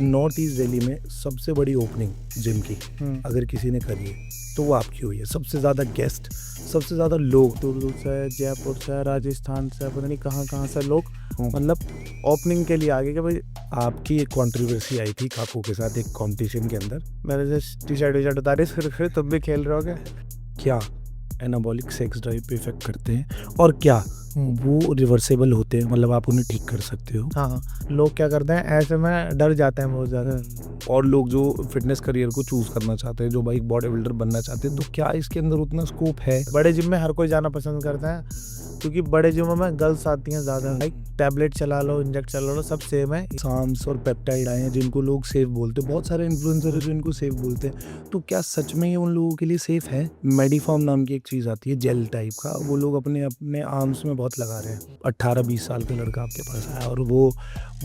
North east Delhi में सबसे बड़ी ओपनिंग जिम की अगर किसी ने करी है तो वो आपकी हुई है। सबसे ज़्यादा गेस्ट, सबसे ज़्यादा लोग दूर दूर से, जयपुर से, राजस्थान से, पता नहीं कहाँ से लोग मतलब ओपनिंग के लिए आ गए कि भाई आपकी एक कंट्रोवर्सी आई थी काकू के साथ एक कंपटीशन के अंदर। मेरे से टी शर्ट उतारी, फिर तुम भी खेल रहे हो क्या एनाबॉलिक सेक्स ड्राइव पे इफेक्ट करते हैं और क्या वो रिवर्सेबल होते हैं, मतलब आप उन्हें ठीक कर सकते हो। हाँ, लोग क्या करते हैं ऐसे में डर जाते हैं बहुत ज़्यादा। और लोग जो फिटनेस करियर को चूज करना चाहते हैं, जो भाई बॉडी बिल्डर बनना चाहते हैं, तो क्या इसके अंदर उतना स्कोप है? बड़े जिम में हर कोई जाना पसंद करता है क्योंकि बड़े जिमों में गर्ल्स आती हैं ज़्यादा। लाइक टैबलेट चला लो, इंजेक्ट चला लो, सब सेम है। साम्स और पेप्टाइड आए हैं जिनको लोग सेफ बोलते हैं, बहुत सारे इन्फ्लुएंसर हैं जो इनको सेफ बोलते हैं। तो क्या सच में ये उन लोगों के लिए सेफ है? मेडिफॉर्म नाम की एक चीज़ आती है जेल टाइप का, वो लोग अपने अपने आर्म्स में बहुत लगा रहे हैं। 18-20 साल का लड़का आपके पास आया और वो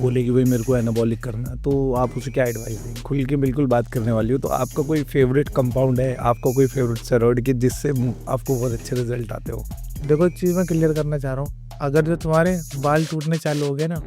बोले कि भाई मेरे को एनाबॉलिक करना है, तो आप उसे क्या एडवाइस देंगे? खुल के बिल्कुल बात करने वाली हो। तो आपका कोई फेवरेट कंपाउंड है, आपका कोई फेवरेट स्टेरॉइड की जिससे आपको बहुत अच्छे रिजल्ट आते हो? देखो, एक चीज़ मैं क्लियर करना चाह रहा हूँ, अगर जो तुम्हारे बाल टूटने चालू हो गए ना,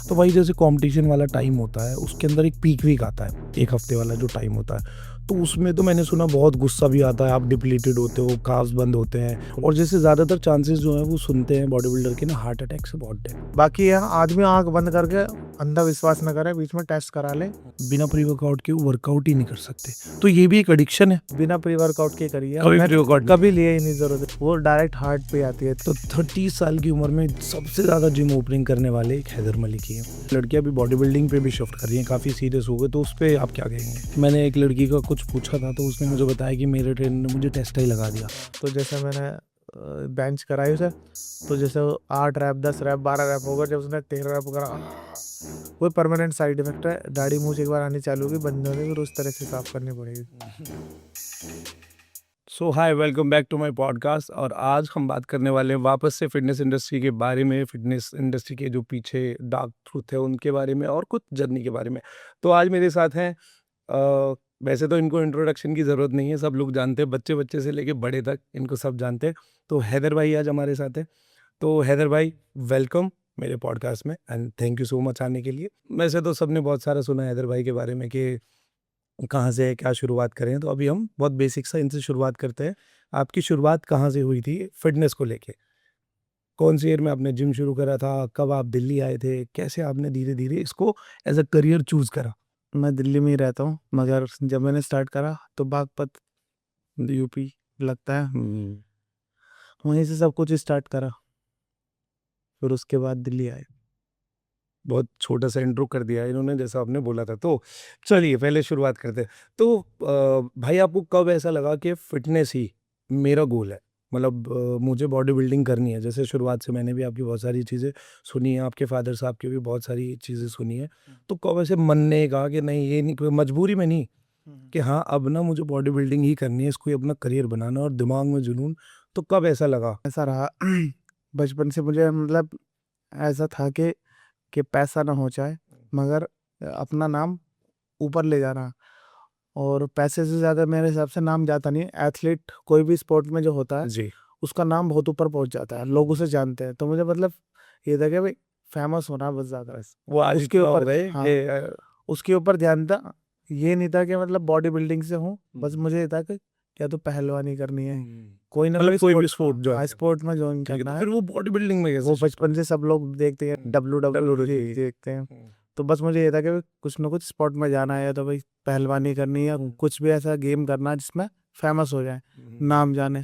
तो भाई जैसे कंपटीशन वाला टाइम होता है उसके अंदर एक पीक वीक आता है, एक हफ्ते वाला जो टाइम होता है, तो उसमें तो मैंने सुना बहुत गुस्सा भी आता है, आप डिप्लीटेड होते हो, काव्स बंद होते हैं, और जैसे ज़्यादातर चांसेस जो है वो सुनते हैं बॉडी बिल्डर के ना हार्ट अटैक से बहुत डेथ। बाकी यहाँ आदमी आंख बंद करके अंधा विश्वास न करे, बीच में टेस्ट करा ले। बिना प्री वर्कआउट के वर्कआउट ही नहीं कर सकते, तो ये भी एक एडिक्शन है। बिना प्री वर्कआउट के करिए, कभी pre-workout कभी लिए ही नहीं जरूरत है, वो डायरेक्ट हार्ट पे आती है। तो 30 साल की उम्र में सबसे ज़्यादा जिम ओपनिंग करने वाले एक हैदर मलिक ही है। लड़कियां भी बॉडी बिल्डिंग पे भी शिफ्ट कर रही हैं, काफ़ी सीरियस हो गए, तो उस पर आप क्या कहेंगे? मैंने एक लड़की का कुछ पूछा था तो उसने मुझे बताया कि मेरे ट्रेनर ने मुझे टेस्ट ही लगा दिया। तो जैसे मैंने बेंच कराई उसे, तो जैसे 8 रैप, 10 रैप, 12 रैप होगा, जब उसने 13 रैप करा, वो परमानेंट साइड इफेक्ट है। दाढ़ी मूंछ एक बार आनी चालू होगी, बंद होगी, फिर उस तरह से साफ करनी पड़ेगी। So hi, welcome back to my podcast. और आज हम बात करने वाले हैं वापस से फिटनेस इंडस्ट्री के बारे में, फिटनेस इंडस्ट्री के जो पीछे डार्क ट्रूथ है उनके बारे में और कुछ जर्नी के बारे में। तो आज मेरे साथ हैं, वैसे तो इनको इंट्रोडक्शन की ज़रूरत नहीं है, सब लोग जानते हैं, बच्चे बच्चे से लेके बड़े तक इनको सब जानते हैं। तो हैदर भाई आज हमारे साथ है। तो हैदर भाई, वेलकम मेरे पॉडकास्ट में and thank you so much आने के लिए। वैसे तो सबने बहुत सारा सुना है हैदर भाई के बारे में कि कहाँ से क्या शुरुआत करें, तो अभी हम बहुत बेसिक सा इनसे शुरुआत करते हैं। आपकी शुरुआत कहाँ से हुई थी फिटनेस को लेके? कौन सी ईयर में आपने जिम शुरू करा था? कब आप दिल्ली आए थे? कैसे आपने धीरे धीरे इसको एज अ करियर चूज करा? मैं दिल्ली में ही रहता हूँ, मगर जब मैंने स्टार्ट करा तो बागपत यूपी लगता है, वहीं से सब कुछ स्टार्ट करा, फिर उसके बाद दिल्ली आए। बहुत छोटा सा इंट्रो कर दिया इन्होंने जैसा आपने बोला था। तो चलिए पहले शुरुआत करते हैं। तो भाई आपको कब ऐसा लगा कि फिटनेस ही मेरा गोल है, मतलब मुझे बॉडी बिल्डिंग करनी है? जैसे शुरुआत से मैंने भी आपकी बहुत सारी चीज़ें सुनी है, आपके फादर साहब की भी बहुत सारी चीज़ें सुनी है, तो कब ऐसे मन ने कहा कि नहीं, ये नहीं, कोई मजबूरी में नहीं, कि हाँ अब ना मुझे बॉडी बिल्डिंग ही करनी है, इसको ही अपना करियर बनाना और दिमाग में जुनून, तो कब ऐसा लगा? ऐसा रहा बचपन से मुझे, मतलब ऐसा था कि पैसा ना हो जाए, मगर अपना नाम ऊपर ले जाना। और पैसे से ज़्यादा मेरे हिसाब से नाम जाता नहीं है। एथलीट कोई भी स्पोर्ट में जो होता है जी। उसका नाम बहुत ऊपर पहुंच जाता है, लोग उसे जानते हैं। तो मुझे मतलब ये था कि भाई फेमस होना बस ज़्यादा, वो आज उसके इतना हो ऊपर गए हाँ, कि उसके ऊपर ध्यान था। ये नहीं था कि मतलब बॉडी बिल्डिंग से हूँ, बस मुझे ये था कि या तो पहलवानी करनी है, कोई ना मतलब कोई भी कोई स्पोर्ट जो हाँ, है, स्पोर्ट में ज्वाइन ठीक है, करना तो है। फिर वो बॉडी बिल्डिंग में कैसे? वो बचपन से सब लोग देखते हैं, WWE देखते हैं, तो बस मुझे ये था कि कुछ ना कुछ स्पोर्ट में जाना है, या तो भाई पहलवानी करनी है, या कुछ भी ऐसा गेम करना है जिसमें फेमस हो जाए, नाम जाने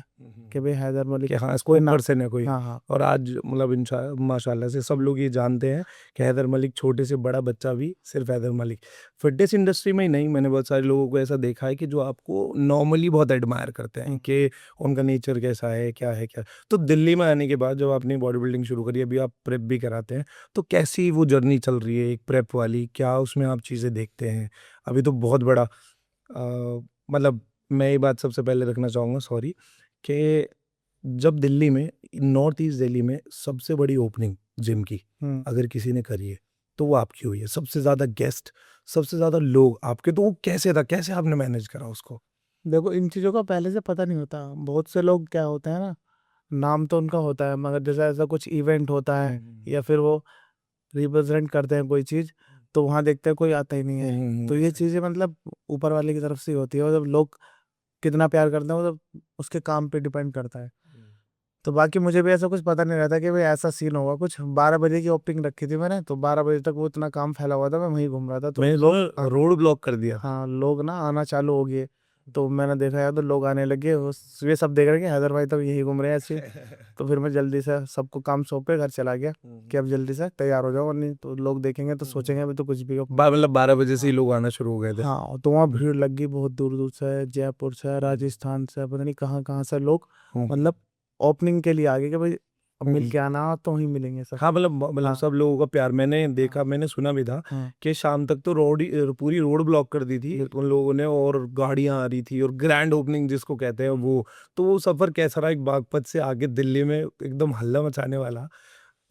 कि भाई हैदर मलिक कि हाँ कोई कोई नाम। पर्सन है कोई। हाँ हाँ, और आज मतलब माशाल्लाह से सब लोग ये जानते हैं कि हैदर मलिक, छोटे से बड़ा बच्चा भी सिर्फ हैदर मलिक। फिटनेस इंडस्ट्री में ही नहीं, मैंने बहुत सारे लोगों को ऐसा देखा है कि जो आपको नॉर्मली बहुत एडमायर करते हैं कि उनका नेचर कैसा है, क्या है क्या। तो दिल्ली में आने के बाद जब आपने बॉडी बिल्डिंग शुरू करी, अभी आप प्रेप भी कराते हैं, तो कैसी वो जर्नी चल रही है एक प्रेप वाली? क्या उसमें आप चीज़ें देखते हैं? अभी तो बहुत बड़ा मतलब मैं ये बात सबसे पहले रखना चाहूँगा, सॉरी, कि जब दिल्ली में, नॉर्थ ईस्ट दिल्ली में सबसे बड़ी ओपनिंग जिम की अगर किसी ने करी है तो वो आपकी हुई है। सबसे ज़्यादा गेस्ट, सबसे ज़्यादा लोग आपके, तो वो कैसे था, कैसे आपने मैनेज करा उसको? देखो इन चीज़ों का पहले से पता नहीं होता। बहुत से लोग क्या होते हैं ना, नाम तो उनका होता है, मगर जैसे ऐसा कुछ इवेंट होता है या फिर वो रिप्रेजेंट करते हैं कोई चीज़, तो वहाँ देखते हैं कोई आता ही नहीं है। तो ये चीज़ें मतलब ऊपर वाले की तरफ से ही होती है, और जब लोग कितना प्यार करते हैं वो तो उसके काम पे डिपेंड करता है। तो बाकी मुझे भी ऐसा कुछ पता नहीं रहता कि भाई ऐसा सीन होगा कुछ। 12 बजे की ओपनिंग रखी थी मैंने, तो 12 बजे तक वो इतना काम फैला हुआ था, मैं वहीं घूम रहा था, तो मैंने लोग सुना रोड ब्लॉक कर दिया। हाँ लोग ना आना चालू हो गए। तो मैंने देखा यार, तो लोग आने लगे, ये सब देख रहे हैं कि हैदर भाई तो यही घूम रहे हैं ऐसे। तो फिर मैं जल्दी से सबको काम सौंपे घर चला गया कि अब जल्दी से तैयार हो जाओ, और नहीं तो लोग देखेंगे तो सोचेंगे अभी तो कुछ भी हो। मतलब 12 बजे से ही लोग आना शुरू हो गए थे। हाँ, तो वहाँ भीड़ लग गई बहुत दूर दूर से, जयपुर से, राजस्थान से, पता नहीं कहाँ कहाँ से लोग मतलब ओपनिंग के लिए आ गए कि भाई अब मिल के आना, तो वहीं मिलेंगे सब। हाँ मतलब हाँ। सब लोगों का प्यार मैंने देखा, मैंने सुना भी था हाँ कि शाम तक तो पूरी रोड ब्लॉक कर दी थी उन लोगों ने, और गाड़ियां आ रही थी, और ग्रैंड ओपनिंग जिसको कहते हैं वो। तो वो सफर कैसा रहा, एक बागपत से आगे दिल्ली में एकदम हल्ला मचाने वाला?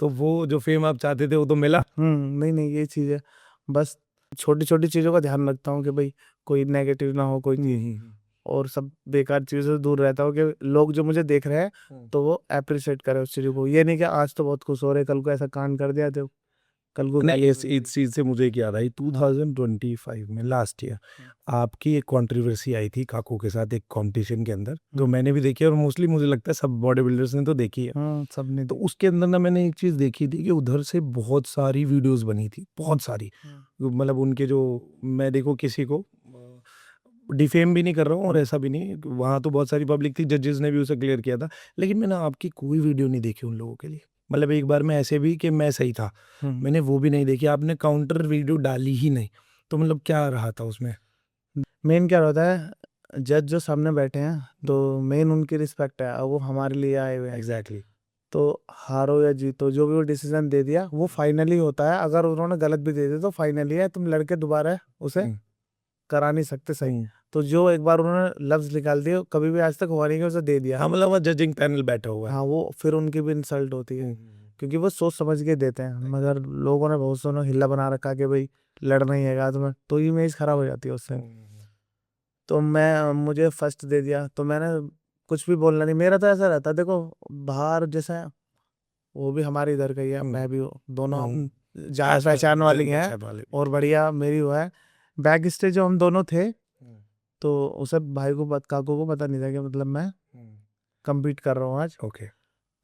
तो वो जो फेम आप चाहते थे वो तो मिला? नहीं नहीं, ये चीज़ है। बस छोटी छोटी चीज़ों का ध्यान रखता हूँ कि भाई कोई नेगेटिव ना हो कोई चीज़, और सब बेकार चीज़ों से दूर रहता हूँ कि लोग जो मुझे देख रहे हैं तो वो अप्रिशिएट करें उस चीज़ को। ये नहीं कि आज तो बहुत खुश हो रहे, कल को ऐसा कांड कर दिया तो कल को नहीं, इस चीज से मुझे एक याद आई, 2025 में लास्ट ईयर आपकी एक कंट्रोवर्सी आई थी काकू के साथ एक कंपटीशन के अंदर, जो मैंने भी देखी है, और मोस्टली मुझे लगता है सब बॉडी बिल्डर्स ने तो देखी है। सबने तो उसके अंदर ना मैंने एक चीज देखी थी कि उधर से बहुत सारी वीडियोस बनी थी, बहुत सारी। मतलब उनके जो, मैं देखो किसी को डिफेम भी नहीं कर रहा हूँ और ऐसा भी नहीं, वहाँ तो बहुत सारी पब्लिक थी, जजेस ने भी उसे क्लियर किया था, लेकिन मैंने आपकी कोई वीडियो नहीं देखी उन लोगों के लिए। मतलब एक बार मैं ऐसे भी कि मैं सही था, मैंने वो भी नहीं देखी, आपने काउंटर वीडियो डाली ही नहीं। तो मतलब क्या रहा था उसमें? मेन क्या होता है, जज जो सामने बैठे हैं तो मेन उनकी रिस्पेक्ट है, और वो हमारे लिए आए हुए हैं। एग्जैक्टली। तो हारो या जीतो, जो भी वो डिसीजन दे दिया वो फाइनली होता है। अगर उन्होंने गलत भी दे दिया तो फाइनली है, तुम लड़के दोबारा उसे करा नहीं सकते सही। तो जो एक बार उन्होंने लफ्ज निकाल दिए, कभी भी आज तक हुआ नहीं कि उसे दे दिया। हाँ मतलब वहाँ जजिंग पैनल बैठा हुआ है। हाँ, वो फिर उनकी भी इंसल्ट होती है, क्योंकि वो सोच समझ के देते हैं। मगर लोगों ने बहुत सोना हिला बना रखा कि भाई लड़ना ही है तुम्हें, तो इमेज खराब हो जाती है उससे। तो मुझे फर्स्ट दे दिया तो मैंने कुछ भी बोलना नहीं। मेरा तो ऐसा रहता है, देखो बाहर जैसे वो भी हमारे इधर का ही है, मैं भी दोनों हम जान पहचान वाली हैं, और बढ़िया मेरी वो है। बैक स्टेज जो हम दोनों थे, तो उसे भाई को काकू को पता नहीं था कि मतलब मैं compete कर रहा हूँ आज। ओके,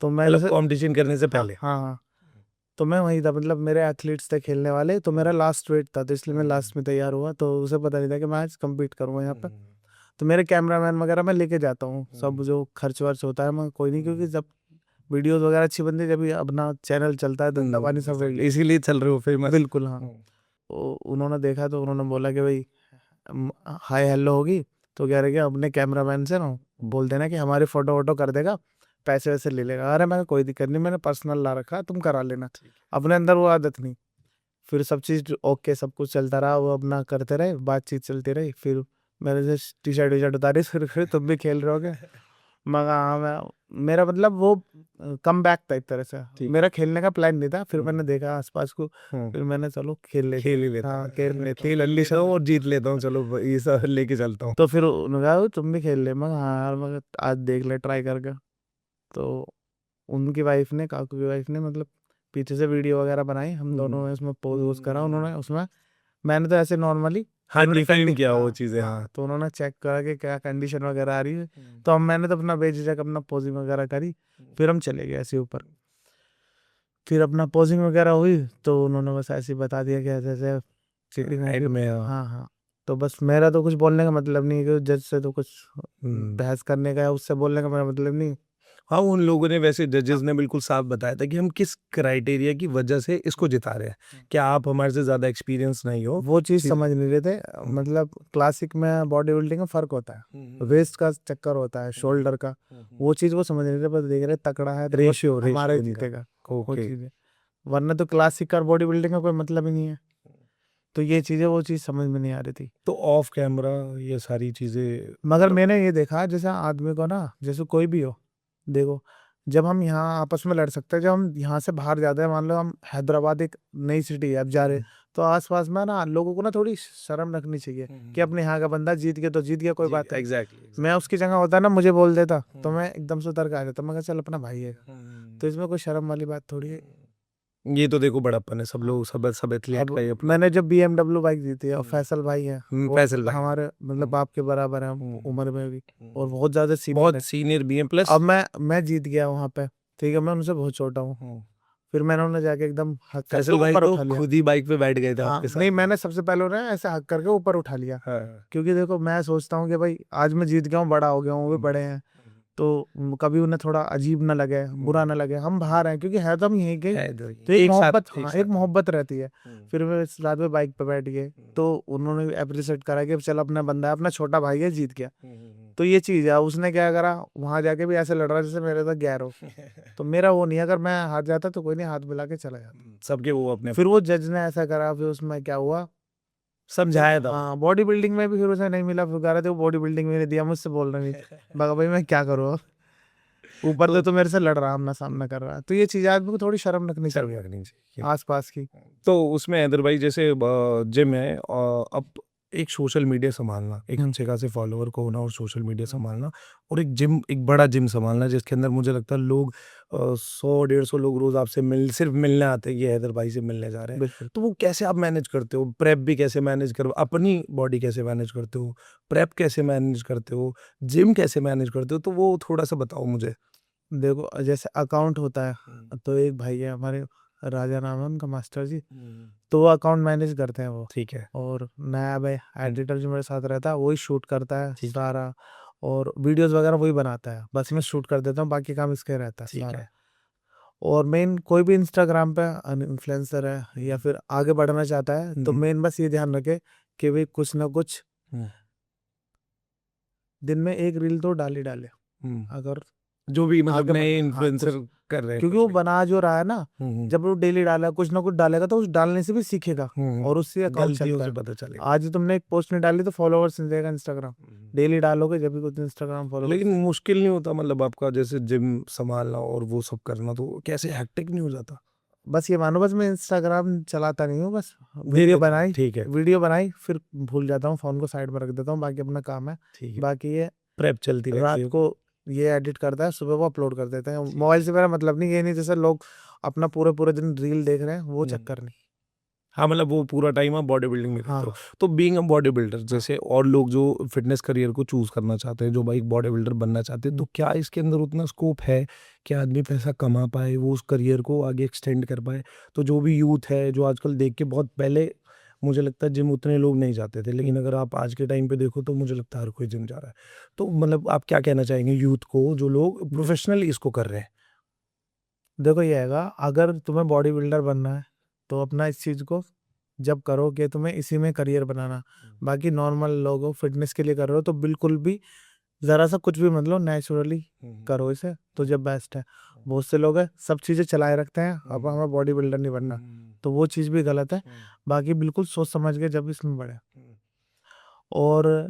तो मैं मतलब जैसे कंपटीशन करने से पहले। हाँ, तो मैं वहीं था, मतलब मेरे एथलीट्स थे खेलने वाले, तो मेरा लास्ट वेट था, तो इसलिए मैं लास्ट में तैयार हुआ। तो उसे पता नहीं था कि मैं आज compete करूँगा यहाँ पे। तो मेरे कैमरामैन वगैरह मैं लेके जाता हूँ, सब जो खर्च वर्च होता है मैं कोई नहीं, क्योंकि जब वीडियोस वगैरह अच्छी बनती है, जब भी अपना चैनल चलता है, धंधा पानी सब इसीलिए चल रहे हो फेमस। बिल्कुल हाँ। तो उन्होंने देखा तो उन्होंने बोला कि भाई हाय हेलो होगी, तो कह रहे कि अपने कैमरामैन से ना बोल देना कि हमारी फोटो वोटो कर देगा, पैसे वैसे ले लेगा। अरे मैं कोई दिक्कत नहीं, मैंने पर्सनल ला रखा, तुम करा लेना। अपने अंदर वो आदत नहीं। फिर सब चीज़ ओके, सब कुछ चलता रहा, वो अपना करते रहे, बातचीत चलती रही। फिर मैंने से टी शर्ट वी शर्ट उतारी, फिर तुम भी खेल रहे होगे। मगर हाँ, मेरा मतलब वो कम बैक था एक तरह से। मेरा खेलने का प्लान नहीं था, फिर मैंने देखा आसपास को, फिर मैंने चलो खेल ही लेता हाँ खेल लेते खेल लेता हूँ और जीत लेता हूँ, चलो ये सब लेके चलता हूँ। तो फिर उन्होंने कहा तुम भी खेल ले। मैं कहा, हाँ यार, मगर आज देख ले ट्राई करके। तो उनकी वाइफ ने, काकू की वाइफ ने, मतलब पीछे से वीडियो वगैरह बनाई, हम दोनों ने उसमें पोज वोज करा उन्होंने उसमें। मैंने तो ऐसे नॉर्मली हाँ डिफाइन किया वो चीजें। हाँ, हाँ तो उन्होंने चेक करा कि क्या कंडीशन वगैरह आ रही है। तो हम मैंने तो अपना बेझिझक अपना पोजिंग वगैरह करी, फिर हम चले गए ऐसे ऊपर। फिर अपना पोजिंग वगैरह हुई, तो उन्होंने बस ऐसे ही बता दिया कि ऐसे ऐसे चीटिंग Right होगी। में हाँ हाँ। तो बस मेरा तो कुछ बोलने का मतलब नहीं है, कि जज से तो कुछ बहस करने का या उससे बोलने का मेरा मतलब नहीं। हाँ उन लोगों ने, वैसे जजेस ने बिल्कुल साफ बताया था कि हम किस क्राइटेरिया की वजह से इसको जिता रहे हैं, क्या आप हमारे से ज्यादा एक्सपीरियंस नहीं हो। वो चीज़ समझ नहीं रहे थे। मतलब क्लासिक में बॉडी बिल्डिंग में फर्क होता है, वेस्ट का चक्कर होता है, शोल्डर का, वो चीज़ वो समझ नहीं रहे। बस देख रहे तकड़ा है तो रेशियो हमारा ही रेशियो जीतेगा, वो ओके। चीज़ है। वरना तो क्लासिक और बॉडी बिल्डिंग का कोई मतलब ही नहीं है। तो ये चीज़ें, वो चीज़ समझ में नहीं आ रही थी। तो ऑफ कैमरा ये सारी चीजें मगर मैंने ये देखा, जैसे आदमी को ना, जैसे कोई भी हो, देखो जब हम यहाँ आपस में लड़ सकते हैं, जब हम यहाँ से बाहर जाते हैं, मान लो हम हैदराबाद एक नई सिटी है अब जा रहे, तो आसपास में ना लोगों को ना थोड़ी शर्म रखनी चाहिए कि अपने यहाँ का बंदा जीत गया तो जीत गया, कोई बात नहीं। एग्जैक्टली। मैं उसकी जगह होता ना, मुझे बोल देता तो मैं एकदम से उतर के आ जाता, मगर चल अपना भाई है, तो इसमें कोई शर्म वाली बात थोड़ी है। ये तो देखो बड़प्पन है, सब लोग सब एथलीट अब का ये अपना। मैंने जब BMW बाइक जीती है, और फैसल भाई है, वो फैसल भाई हमारे मतलब हम्म, बाप के बराबर है हम्म, उम्र में भी, और हम्म, बहुत ज्यादा सीनियर बहुत है। सीनियर भी है प्लस। अब मैं जीत गया वहां पे, ठीक है, मैं उनसे बहुत छोटा हूँ। फिर मैंने उन्हें जाके एकदम हक करके फैसल भाई ऊपर तो उठा लिया। खुद ही बाइक पे बैठ गए थे हाँ आपके साथ। नहीं, मैंने सबसे पहले उन्हें ऐसे हक करके ऊपर उठा लिया, हाँ क्योंकि देखो मैं सोचता हूँ कि भाई आज मैं जीत गया हूँ, बड़ा हो गया हूँ, वो भी बड़े हैं, तो कभी उन्हें थोड़ा अजीब ना लगे, बुरा ना लगे, हम बाहर हैं, क्योंकि है तो हम यहीं के। है तो तो एक एक साथ मोहब्बत, एक हाँ एक साथ मोहब्बत रहती है। हम्म, फिर वे इस रात में बाइक पे बैठ गए, तो उन्होंने अप्रिशिएट करा कि चल अपना बंदा है, अपना छोटा भाई है, जीत गया। तो ये चीज है, उसने क्या करा, वहां जाके भी ऐसे लड़ रहा है जैसे मेरे तक गैर हो। तो मेरा वो नहीं है, अगर मैं हार जाता तो कोई नहीं, हाथ मिला के चला जाता। सबके वो अपने फिर वो जज ने ऐसा करा, फिर उसमें क्या हुआ, समझाया था। हाँ बॉडी बिल्डिंग में भी फिर उसे नहीं मिला, फिर कह रहे थे वो बॉडी बिल्डिंग में नहीं दिया, मुझसे बोल रहे नहीं। मगर भाई मैं क्या करूँ, ऊपर से तो तो मेरे से लड़ रहा, आमना सामना कर रहा है। तो ये चीज आदमी को थोड़ी शर्म रखनी शर्म चाहिए रखनी चाहिए। आस पास की। तो उसमें हैदर भाई जैसे जिम है, अब एक सोशल मीडिया संभालना, एक अच्छे खासे फॉलोअर को होना और सोशल मीडिया संभालना, और एक जिम, एक बड़ा जिम संभालना जिसके अंदर मुझे लगता है लोग 100-150 लोग रोज आपसे सिर्फ मिलने आते हैं, ये हैदर भाई से मिलने जा रहे हैं। बिल्कुल। तो वो कैसे आप मैनेज करते हो, प्रेप भी कैसे मैनेज करो, अपनी बॉडी कैसे मैनेज करते हो, प्रेप कैसे मैनेज करते हो, जिम कैसे मैनेज करते हो, तो वो थोड़ा सा बताओ मुझे। देखो जैसे अकाउंट होता है, तो एक भाई है हमारे, राजा नाम है उनका, मास्टर जी, तो वो अकाउंट मैनेज करते हैं वो। ठीक है। और नायाब है एडिटर जो मेरे साथ रहता है, वही शूट करता है ठीक है। सारा, और वीडियोस वगैरह वही बनाता है, बस मैं शूट कर देता हूँ, बाकी काम इसके रहता है ठीक सारा। है। और मेन कोई भी इंस्टाग्राम पे इन्फ्लुएंसर है या फिर आगे बढ़ना चाहता है, तो मेन बस ये ध्यान रखे कि भाई कुछ ना कुछ हम्म, दिन में एक रील तो डाल ही डाले, हम्म, अगर जो भी मतलब आगे नए हाँ कुछ, इन्फ्लुएंसर कर रहे हैं क्योंकि कुछ वो भी। बना जो रहा है ना, हम्म, जब वो डेली डाला कुछ ना कुछ डालेगा, तो उस डालने से भी सीखेगा, हम्म, और उससे अकाउंट गलतियों चलता से है। पता चलेगा। आज तुमने एक पोस्ट नहीं डाली तो फॉलोअर्स नहीं देगा इंस्टाग्राम, हम्म। डेली डालोगे जब भी कुछ इंस्टाग्राम लेकिन फॉलोअर्स। मुश्किल नहीं होता मतलब आपका जैसे जिम संभालना और वो सब करना, तो कैसे हैक्टिक नहीं हो जाता? बस ये मानो, बस मैं इंस्टाग्राम चलाता नहीं हूँ, बस दे वीडियो देते हो, बनाई, ठीक है। वीडियो बनाई फिर भूल जाता हूँ, फोन को साइड में रख देता हूँ, बाकी अपना काम है। ठीक है। बाकी ये प्रेप चलती रहती रात है। को ये एडिट करता है, सुबह वो अपलोड कर देते हैं। ठीक मोबाइल है। से मेरा मतलब नहीं, ये नहीं जैसे लोग अपना पूरे पूरे दिन रील देख रहे हैं, वो हम्म। चक्कर नहीं। हाँ मतलब वो पूरा टाइम आप बॉडी बिल्डिंग में देते हो। हाँ तो बीइंग अ बॉडी बिल्डर, हाँ। जैसे और लोग जो फिटनेस करियर को चूज करना चाहते हैं, जो भाई बॉडी बिल्डर बनना चाहते हैं, तो क्या इसके अंदर उतना स्कोप है कि आदमी पैसा कमा पाए, वो उस करियर को आगे एक्सटेंड कर पाए? तो जो भी यूथ है जो आजकल देख के, बहुत पहले मुझे लगता है जिम उतने लोग नहीं जाते थे, लेकिन अगर आप आज के टाइम पे देखो तो मुझे लगता है हर कोई जिम जा रहा है। तो मतलब आप क्या कहना चाहेंगे यूथ को जो लोग प्रोफेशनली इसको कर रहे हैं? देखो ये हैगा, अगर तुम्हें बॉडी बिल्डर बनना है, तो अपना इस चीज को जब करो कि तुम्हें इसी में करियर बनाना। बाकी नॉर्मल लोगो फिटनेस के लिए कर रहे हो, तो बिल्कुल भी जरा सा कुछ भी मतलब नेचुरली करो इसे, तो जब बेस्ट है। बहुत से लोग हैं सब चीजें चलाए रखते हैं, अब हमें बॉडी बिल्डर नहीं बनना, तो वो चीज भी गलत है। बाकी बिल्कुल सोच समझ के जब इसमें बढ़े। और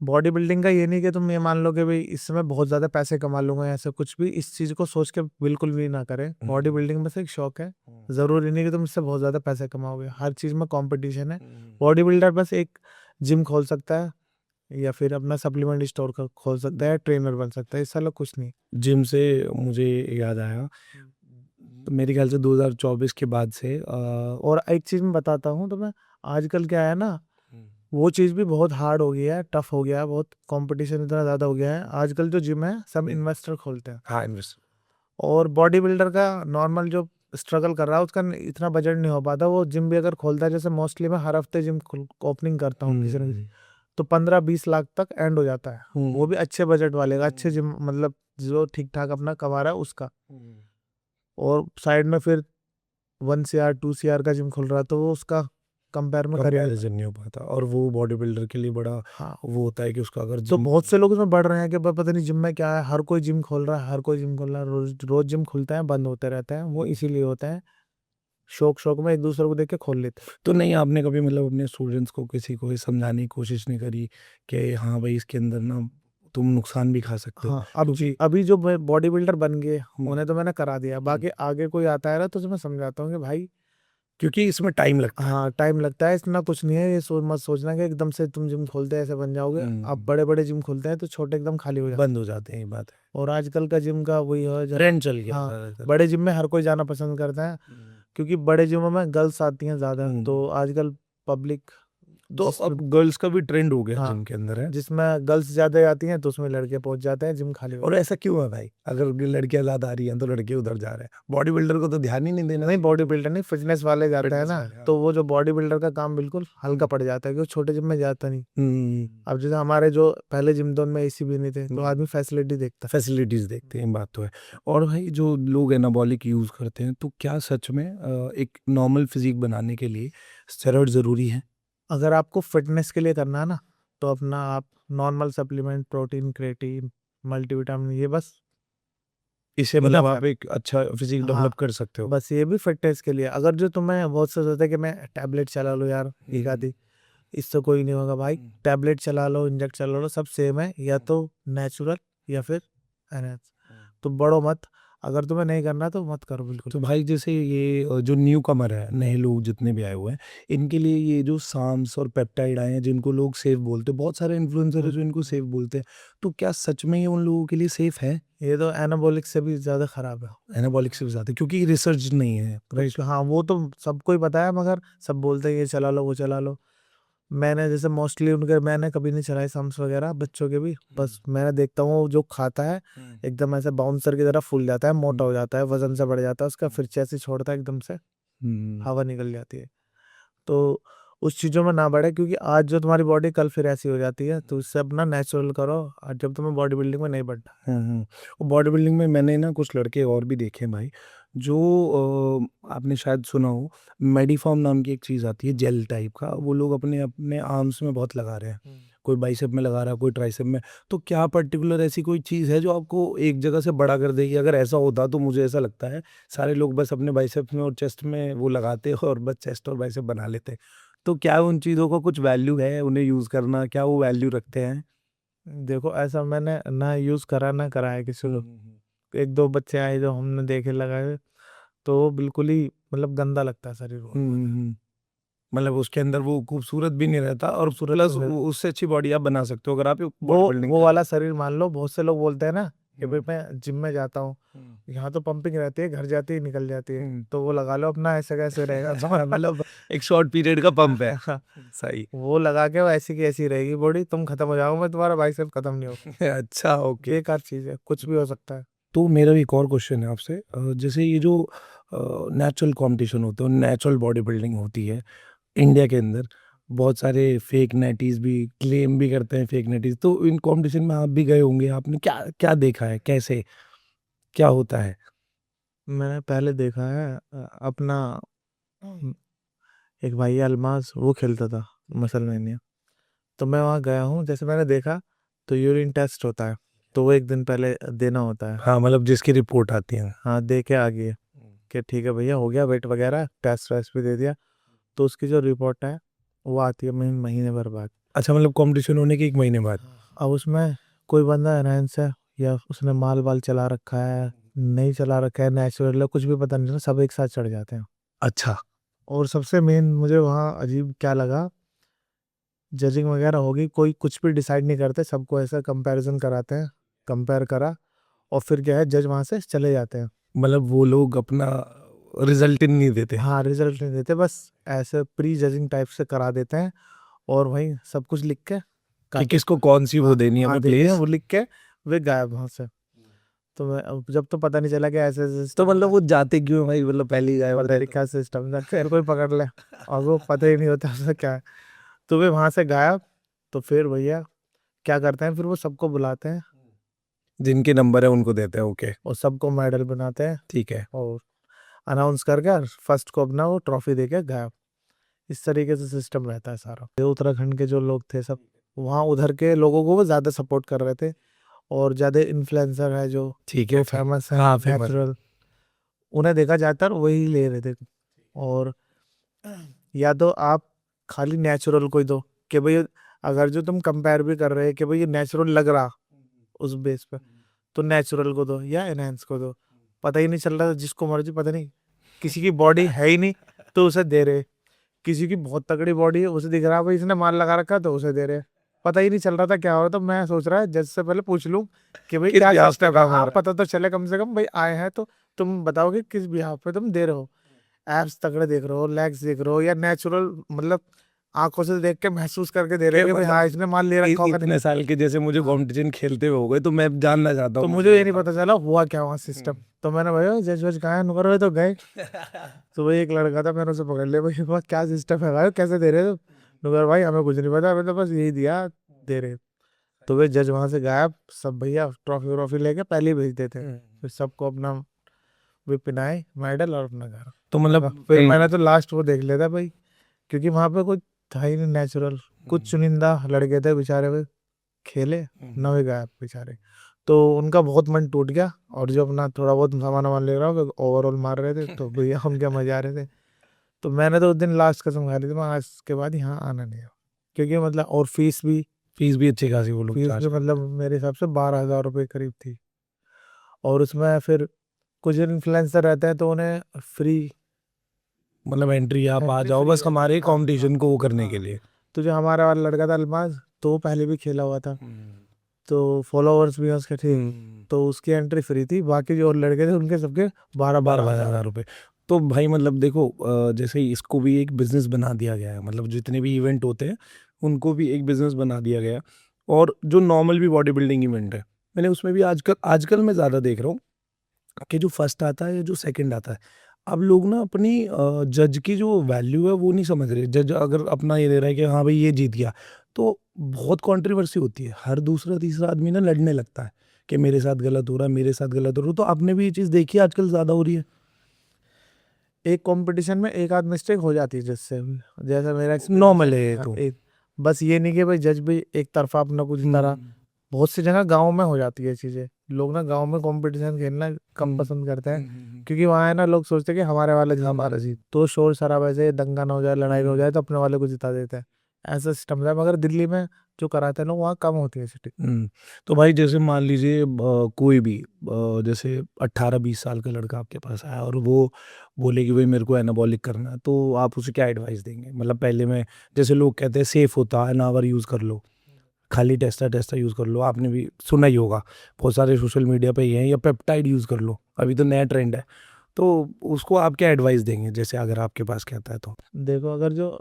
बॉडी बिल्डिंग का ये नहीं कि तुम ये मान लो कि भाई इससे मैं बहुत ज्यादा पैसे कमा लूंगा, ऐसा कुछ भी इस चीज को सोच के बिल्कुल भी ना करें। बॉडी बिल्डिंग बस एक शौक है, जरूरी नहीं कि तुम इससे बहुत ज्यादा पैसे कमाओगे, हर चीज में कंपटीशन है। बॉडी बिल्डर बस एक जिम खोल सकता है, या फिर अपना सप्लीमेंट स्टोर खोल सकता है, ट्रेनर बन सकता है, इससे अलग कुछ नहीं। जिम से मुझे याद आया, तो मेरे ख्याल से 2024 के बाद से और एक चीज मैं बताता हूँ तुम्हें, आजकल क्या है ना, वो चीज भी बहुत हार्ड हो गया है, टफ हो गया है, बहुत कंपटीशन इतना ज्यादा हो गया है। आजकल जो जिम है सब इन्वेस्टर खोलते हैं, हाँ इन्वेस्ट। और बॉडी बिल्डर का नॉर्मल जो स्ट्रगल कर रहा है उसका इतना बजट नहीं हो पाता। वो जिम भी अगर खोलता है, जैसे मोस्टली मैं हर हफ्ते जिम ओपनिंग करता हूँ किसी न किसी, तो 15-20 लाख तक एंड हो जाता है। वो भी अच्छे बजट वाले का, अच्छे जिम मतलब जो ठीक ठाक अपना कमा रहा है उसका। और साइड में फिर 1 CR 2 CR का जिम खुल रहा है, तो वो उसका कंपेयर में करियर। कंपैरिजन नहीं हो पाता, और वो बॉडी बिल्डर के लिए बड़ा हाँ, वो होता है कि उसका अगर तो जिम। बहुत से लोग इसमें बढ़ रहे हैं कि पता नहीं जिम में क्या है, हर कोई जिम खोल रहा है, हर कोई जिम खोल रहा है, रोज रोज जिम खुलता है, बंद होते रहते हैं। वो इसीलिए होता है, शौक शौक में एक दूसरे को देख के खोल लेते हैं। तो नहीं, आपने कभी मतलब अपने स्टूडेंट्स को किसी को ये समझाने की कोशिश नहीं करी कि हाँ भाई इसके अंदर ना तुम नुकसान भी खा सकते हो? हाँ, अब क्योंकि अभी जो बॉडी बिल्डर बन गए उन्हें तो मैंने करा दिया, बाकी आगे कोई आता है ना तो मैं समझाता हूँ कि भाई क्योंकि इसमें टाइम लगता है। हाँ टाइम लगता है, इतना कुछ नहीं है। ये मत सोचना कि एकदम से तुम जिम खोलते हैं ऐसे बन जाओगे। अब बड़े बड़े जिम खोलते हैं तो छोटे एकदम खाली हो जाते बंद हो जाते हैं, ये बात है। हैं। और आजकल का जिम का वही है ट्रेंड चल गया हाँ ज़्यादातर। बड़े जिम में हर कोई जाना पसंद करता है, क्योंकि बड़े जिमों में गर्ल्स आती हैं ज्यादा। तो आजकल पब्लिक तो अब गर्ल्स का भी ट्रेंड हो गया हाँ, जिम के अंदर है। जिसमें गर्ल्स ज्यादा आती हैं तो उसमें लड़के पहुंच जाते हैं, जिम खाली हो और ऐसा क्यों है भाई? अगर लड़कियां ज्यादा आ रही हैं तो लड़के उधर जा रहे हैं, बॉडी बिल्डर को तो ध्यान ही नहीं देना। नहीं बॉडी बिल्डर नहीं, फिटनेस वाले जाते हैं फिटनेस ना, वाले, हाँ। तो वो जो बॉडी बिल्डर का काम बिल्कुल हल्का पड़ जाता है, क्योंकि छोटे जिम में जाता नहीं। अब जैसे हमारे जो पहले जिम थे उनमें एसी भी नहीं थे, तो आदमी फैसिलिटी देखता। फैसिलिटीज देखते हैं, बात तो है। और भाई जो लोग एनाबॉलिक यूज करते हैं, तो क्या सच में एक नॉर्मल फिजिक बनाने के लिए स्टेरॉइड जरूरी है? अगर आपको फिटनेस के लिए करना है ना, तो अपना आप normal supplement, protein, creatine, multivitamin, ये बस इससे मतलब इनफ है। आप एक अच्छा फिजिक हाँ डेवलप कर सकते हो। बस ये भी फिटनेस के लिए। अगर जो तुम्हें बहुत से सोचते हैं कि मैं टैबलेट चला लो यार एक आधी, इससे कोई नहीं होगा भाई। टैबलेट चला लो, इंजेक्ट चला लो, सब सेम है। या तो नेचुरल या फिर एनहेंस। तो बड़ो मत, अगर तुम्हें नहीं करना तो मत करो बिल्कुल। तो भाई जैसे ये जो न्यू कमर है, नए लोग जितने भी आए हुए हैं, इनके लिए ये जो साम्स और पेप्टाइड आए हैं जिनको लोग सेफ बोलते हैं, बहुत सारे इन्फ्लुएंसर है जो इनको सेफ बोलते हैं, तो क्या सच में ये उन लोगों के लिए सेफ है? ये तो एनाबॉलिक से भी ज्यादा खराब है। एनाबॉलिक से भी ज्यादा, क्योंकि रिसर्च नहीं है, राइट? हाँ वो तो सबको ही पता है, मगर सब बोलते हैं ये चला लो वो चला लो। मैंने जैसे मोस्टली उनके मैंने कभी नहीं चलाई सम्स वगैरह बच्चों के भी। बस मैंने देखता हूँ वो जो खाता है एकदम ऐसे बाउंसर की तरह फूल जाता है, मोटा हो जाता है, वजन से बढ़ जाता है उसका, फिर चेस्ट छोड़ता है एकदम से, हवा निकल जाती है। तो उस चीज़ों में ना बढ़े, क्योंकि आज जो तुम्हारी बॉडी कल फिर ऐसी हो जाती है। तो इससे अपना नेचुरल करो, और जब तुम्हें बॉडी बिल्डिंग में नहीं बढ़ना। और बॉडी बिल्डिंग में मैंने ना कुछ लड़के और भी देखे हैं भाई, जो आपने शायद सुना हो, मेडिफॉर्म नाम की एक चीज़ आती है जेल टाइप का, वो लोग अपने अपने आर्म्स में बहुत लगा रहे हैं। कोई बाइसेप में लगा रहा है, कोई ट्राइसेप में। तो क्या पर्टिकुलर ऐसी कोई चीज़ है जो आपको एक जगह से बड़ा कर देगी? अगर ऐसा होता तो मुझे ऐसा लगता है सारे लोग बस अपने बाइसेप्स में और चेस्ट में वो लगाते हैं और बस चेस्ट और बाइसेप बना लेते हैं। तो क्या उन चीज़ों का कुछ वैल्यू है, उन्हें यूज़ करना, क्या वो वैल्यू रखते हैं? देखो ऐसा मैंने ना यूज़ करा ना कराया किसी को। एक दो बच्चे आए जो हमने देखे लगाए, तो वो बिल्कुल ही मतलब गंदा लगता है शरीर वो। मतलब उसके अंदर वो खूबसूरत भी नहीं रहता, और प्लस उससे अच्छी बॉडी आप बना सकते हो अगर आप बॉडी बिल्डिंग वो वाला शरीर मान लो। बहुत से लोग बोलते हैं ना कि भाई मैं जिम में जाता हूँ, यहाँ तो पंपिंग रहती है, घर जाती ही निकल जाती है, तो वो लगा लो अपना, ऐसे कैसे रहेगा। मतलब एक शॉर्ट पीरियड का पंप है। सही। वो लगा के वो ऐसी की ऐसी रहेगी बॉडी, तुम खत्म हो जाओगे, मैं तुम्हारा बाइसेप खत्म नहीं होगा। अच्छा, ओके। बेकार चीज है, कुछ भी हो सकता है। तो मेरा भी एक और क्वेश्चन है आपसे, जैसे ये जो नेचुरल कंपटीशन होते हैं, नेचुरल बॉडी बिल्डिंग होती है इंडिया के अंदर, बहुत सारे फेक नेटीज भी क्लेम भी करते हैं, फेक नेटीज, तो इन कंपटीशन में आप भी गए होंगे, आपने क्या क्या देखा है, कैसे क्या होता है? मैंने पहले देखा है अपना एक भाई है अल्मास, वो खेलता था मसलमेनिया। तो मैं वहाँ गया हूँ, जैसे मैंने देखा तो यूरिन टेस्ट होता है, तो वो एक दिन पहले देना होता है। हाँ, मतलब जिसकी रिपोर्ट आती है। हाँ दे के आ गई कि ठीक है भैया हो गया वेट वगैरह, टेस्ट वेस्ट भी दे दिया। तो उसकी जो रिपोर्ट है वो आती है महीने भर बाद। अच्छा, मतलब कंपटीशन होने के 1 महीने बाद? अब उसमें कोई बंदा एनहांस है या उसने माल वाल चला रखा है, नहीं चला रखा है, नेचुरल है, कुछ भी पता नहीं चला, सब एक साथ चढ़ जाते हैं। अच्छा। और सबसे मेन मुझे वहाँ अजीब क्या लगा, जजिंग वगैरह होगी, कोई कुछ भी डिसाइड नहीं करते, सबको ऐसा कंपैरिजन कराते हैं, कंपेयर करा, और फिर क्या है जज वहाँ से चले जाते हैं। मतलब वो लोग अपना रिजल्ट नहीं देते? हाँ रिजल्ट नहीं देते, बस ऐसे प्री जजिंग टाइप से करा देते हैं, और वहीं सब कुछ लिख के कि किसको कौन सी वो देनी है हमें देनी है, प्लेस? वो लिख के वे गायब वहाँ से। तो मैं अब जब तो पता नहीं चला कि ऐसे ऐसे तो मतलब वो जाते क्यों हैं भाई, मतलब पहले ही गायब होते हैं क्या सिस्टम था, फिर कोई पकड़ ले, और वो पता ही नहीं होता उसका क्या है। तो वे वहां से गायब। तो फिर भैया क्या करते हैं, फिर वो सबको बुलाते हैं जिनके नंबर है उनको देते हैं, ओके। और सबको मेडल बनाते हैं, ठीक है। और अनाउंस करके और फर्स्ट को अपना वो ट्रॉफी देके गायब। इस तरीके से सिस्टम रहता है सारा। ये उत्तराखंड के जो लोग थे सब, वहाँ उधर के लोगों को वो ज़्यादा सपोर्ट कर रहे थे, और ज़्यादा इन्फ्लुएंसर है जो ठीक है। फेमस है, हाँ, फेमस। नेचुरल, उन्हें देखा जाता है और वही ले रहे थे। और या तो आप खाली नेचुरल को ही दो, कि भाई अगर जो तुम कंपेयर भी कर रहे हैं कि भाई ये नेचुरल लग रहा उस बेस पे, तो नेचुरल को दो या एनहेंस को दो। पता ही नहीं चल रहा था जिसको मर्जी, पता नहीं किसी की बॉडी है ही नहीं, तो उसे दे रहे। किसी की बहुत तगड़ी बॉडी है, उसे दिख रहा है भाई इसने माल लगा रखा है, तो उसे दे रहे। पता ही नहीं चल रहा था क्या हो रहा था। मैं सोच रहा है जज से पहले पूछ लूं कि भाई किस क्या बिहाफ पे सिस्टम है, काम हो हाँ रहा है? पता तो चले कम से कम, भाई आए हैं तो तुम बताओगे किस बिहाफ पे तुम दे रहे हो। एब्स तगड़े देख रहे हो, लेग्स देख रहे हो, या नेचुरल मतलब आंखों से देख के महसूस करके दे रहे कि हो कि भाई हाँ मतलब इसने माल ले रखा होगा नहीं। इतने साल के जैसे मुझे हाँ। कंपटीशन खेलते हुए हो गए, तो मैं जानना चाहता तो हूँ, मुझे मुझे ये नहीं बताओ। पता चला हुआ क्या वहाँ सिस्टम। तो मैंने भाई जज वज कहा है, नुकर हुए तो गए। तो वही एक लड़का था, मैंने उसे पकड़ लिया, भाई वहाँ क्या सिस्टम है भाई, कैसे दे रहे हो। नुकर भाई हमें कुछ नहीं पता, हमें तो बस यही दिया, दे रहे। तो वे जज वहां से गायब, सब भैया ट्रॉफी व्रॉफी लेके पहले ही भेज देते। फिर सबको अपना वे पिनाए मेडल और अपना घर। तो लगा। मतलब फिर कहीं मैंने तो लास्ट वो देख लिया था भाई, क्योंकि वहां पे कोई था ही नहीं नेचुरल। कुछ चुनिंदा लड़के थे बेचारे, वे खेले न हुए गायब बेचारे। तो उनका बहुत मन टूट गया, और जो अपना थोड़ा बहुत सामान वामान ले रहा हूँ ओवरऑल मार रहे थे, तो भैया उनके मजे आ रहे थे। तो मैंने तो उस दिन लास्ट कसम खा ली थी, मैं आज के बाद यहाँ आना नहीं है। क्योंकि मतलब और फीस भी अच्छी खासी वो लोग फीस चार्ज भी करते मतलब मेरे हिसाब से 12,000 रुपये करीब थी। और उसमें फिर कुछ इन्फ्लुएंसर रहते हैं तो उन्हें फ्री हैं। मतलब एंट्री आप आ एंट्री जाओ फ्री बस है। हमारे हाँ हाँ कंपटीशन को वो करने के हाँ। लिए। तो जो हमारा वाला लड़का था अल्माज, तो वो पहले भी खेला हुआ था, तो फॉलोअर्स भी उसके थे, तो उसकी एंट्री फ्री थी। बाकी जो और लड़के थे उनके सबके 12-12 हज़ार। ₹12,000। तो भाई मतलब देखो, जैसे इसको भी एक बिजनेस बना दिया गया है, मतलब जितने भी इवेंट होते हैं उनको भी एक बिजनेस बना दिया गया है। और जो नॉर्मल भी बॉडी बिल्डिंग इवेंट है, मैंने उसमें भी आजकल आजकल मैं ज़्यादा देख रहा हूँ कि जो फर्स्ट आता है या जो सेकंड आता है, अब लोग ना अपनी जज की जो वैल्यू है वो नहीं समझ रहे। जज अगर अपना ये दे रहा है कि हाँ भाई ये जीत गया, तो बहुत कंट्रोवर्सी होती है। हर दूसरा तीसरा आदमी ना लड़ने लगता है कि मेरे साथ गलत हो रहा है, मेरे साथ गलत हो रहा है। तो आपने भी ये चीज़ देखी है आजकल ज़्यादा हो रही है? एक कंपटीशन में एक आध मिस्टेक हो जाती है जिससे, जैसे मेरा नॉर्मल है ये हाँ, तो। एक बस ये नहीं कि भाई जज भी एक तरफा अपना कुछ तरह। बहुत सी जगह गांव में हो जाती है चीजें। लोग ना गांव में कंपटीशन खेलना कम पसंद करते हैं, क्योंकि वहाँ है ना लोग सोचते हैं कि हमारे वाला जीत, हमारा जीत, तो शोर शराबा से दंगा ना हो जाए, लड़ाई ना हो जाए, तो अपने वाले को जिता देते हैं। ऐसा सिस्टम है, मगर दिल्ली में जो कराते हैं लोग वहाँ कम होती है सिटी। तो भाई जैसे मान लीजिए कोई भी जैसे 18-20 साल का लड़का आपके पास आया और वो बोले कि भाई मेरे को एनाबॉलिक करना है, तो आप उसे क्या एडवाइस देंगे? मतलब पहले में जैसे लोग कहते हैं सेफ होता है, एनावर यूज़ कर लो, खाली टेस्टा टेस्टा यूज़ कर लो, आपने भी सुना ही होगा, बहुत सारे सोशल मीडिया पे ही हैं, या पेप्टाइड यूज़ कर लो, अभी तो नया ट्रेंड है। तो उसको आप क्या एडवाइस देंगे, जैसे अगर आपके पास कहता है तो? देखो, अगर जो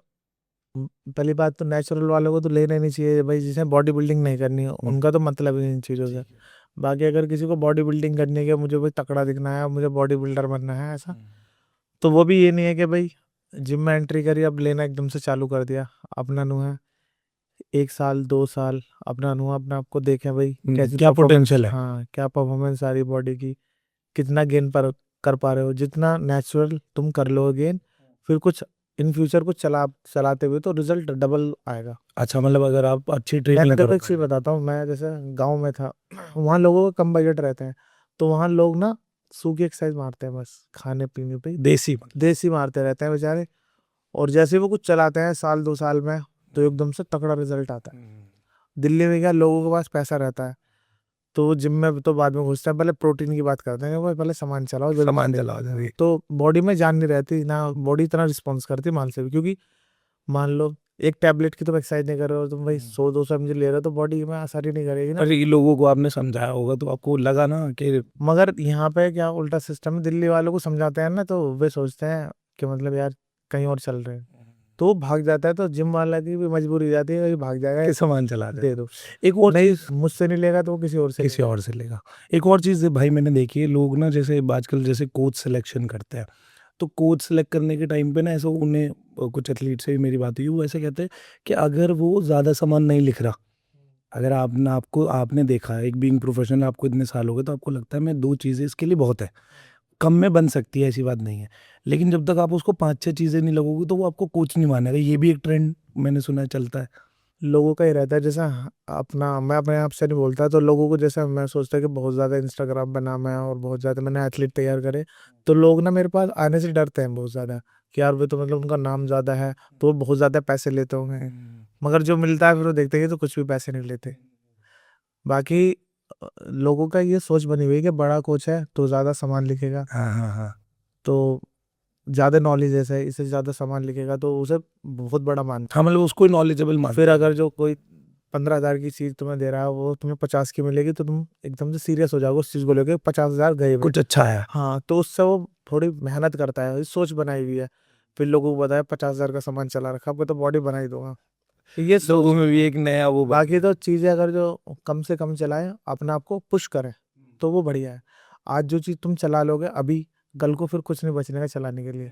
पहली बात तो नेचुरल वालों को तो लेना ही नहीं चाहिए भाई, जिसे बॉडी बिल्डिंग नहीं करनी है हम्म, उनका तो मतलब ही नहीं इन चीज़ों से। ठीक है। बाकी अगर किसी को बॉडी बिल्डिंग करनी है कि मुझे भाई तकड़ा दिखना है, मुझे बॉडी बिल्डर बनना है ऐसा, तो वो भी ये नहीं है कि भाई जिम में एंट्री करी अब लेना एकदम से चालू कर दिया। अपना नु है 1 साल 2 साल अपना नु अपना आपको देखें भाई कैसी क्या परफॉर्मेंस, पोटेंशियल है? हाँ क्या परफॉर्मेंस आ रही बॉडी की, कितना गेन पर कर पा रहे हो। जितना नेचुरल तुम कर लो गेन, फिर कुछ इन फ्यूचर कुछ चलाते हुए तो रिजल्ट डबल आएगा। अच्छा, मतलब अगर आप अच्छी मैं ट्रेनिंग देखो करो एक चीज पहले। बताता हूँ, मैं जैसे गांव में था, वहाँ लोगों का कम बजट रहते हैं, तो वहाँ लोग ना सूखी एक्सरसाइज मारते हैं, बस खाने पीने पे देसी मतलब। देसी मारते रहते हैं बेचारे। और जैसे ही वो कुछ चलाते हैं 1 2 साल में, तो एकदम से तगड़ा रिजल्ट आता है। दिल्ली में क्या लोगों के पास पैसा रहता है, तो वो जिम में तो बाद में घुसते हैं, पहले प्रोटीन की बात करते हैं, भाई पहले सामान चलाओ जल्दी सामान से। चलाओ जल्दी। तो बॉडी में जान नहीं रहती ना, बॉडी इतना रिस्पॉन्स करती माल से भी, क्योंकि मान लो एक टैबलेट की तुम एक्सरसाइज नहीं कर रहे हो, तुम भाई 100 200 mg ले रहे हो, तो बॉडी में असर ही नहीं करेगी ना। पर ये लोगों को आपने समझाया होगा तो आपको लगा ना कि मगर यहाँ पे क्या उल्टा सिस्टम है, दिल्ली वालों को समझाते हैं ना तो वे सोचते हैं कि मतलब यार कहीं और चल रहे हैं, तो वो भाग जाता है। तो जिम वाला की भी मजबूरी हो जाती है कि भाग जाएगा, सामान चला दे देते। दो। एक और नहीं, चीज, मुझसे नहीं लेगा तो वो किसी और से किसी लेगा। और से लेगा। एक और चीज भाई मैंने देखी है, लोग ना जैसे आजकल जैसे कोच सिलेक्शन करते हैं, तो कोच सेलेक्ट करने के टाइम पे ना ऐसा उन्हें कुछ एथलीट से भी मेरी बात हुई, वो ऐसे कहते हैं कि अगर वो ज्यादा सामान नहीं लिख रहा, अगर आपने आपको आपने देखा है, एक बीइंग प्रोफेशनल आपको इतने साल हो गए, तो आपको लगता है मैं 2 चीजें इसके लिए बहुत है, कम में बन सकती है, ऐसी बात नहीं है। लेकिन जब तक आप उसको 5-6 चीजें नहीं लगोगे तो वो आपको कोच नहीं मानेगा। ये भी एक ट्रेंड मैंने सुना है चलता है। लोगों का ही रहता है, जैसा अपना मैं अपने आप से नहीं बोलता, तो लोगों को जैसा मैं सोचता कि बहुत ज़्यादा इंस्टाग्राम पे नाम है और बहुत ज़्यादा मैंने एथलीट तैयार करे, तो लोग ना मेरे पास आने से डरते हैं बहुत ज़्यादा, कि यार वे तो मतलब उनका नाम ज़्यादा है तो वो बहुत ज़्यादा पैसे लेते होंगे। मगर जो मिलता है फिर वो देखते हैं कि तो कुछ भी पैसे नहीं लेते। बाकी लोगों का ये सोच बनी हुई है कि बड़ा कोच है तो ज़्यादा सामान लिखेगा, हाँ हाँ हाँ। तो ज़्यादा नॉलेज है, इससे ज़्यादा सामान लिखेगा तो उसे बहुत बड़ा मानता हाँ मतलब उसको नॉलेजेबल मान। फिर अगर जो कोई 15,000 की चीज़ तुम्हें दे रहा है वो तुम्हें 50 की मिलेगी तो तुम एकदम से सीरियस हो जाओगे उस चीज़ को लेके 50,000 गए हुए। कुछ अच्छा है। हाँ, तो उससे वो थोड़ी मेहनत करता है, सोच बनाई हुई है। फिर लोगों को बताया 50,000 का सामान चला रखा, आपको तो बॉडी बना ही दूंगा, ये लोगों सोच। में भी एक नया वो बाकी तो चीज़ें अगर जो कम से कम चलाएं, अपने आप को पुश करें तो वो बढ़िया है। आज जो चीज़ तुम चला लोगे अभी, कल को फिर कुछ नहीं बचने का चलाने के लिए।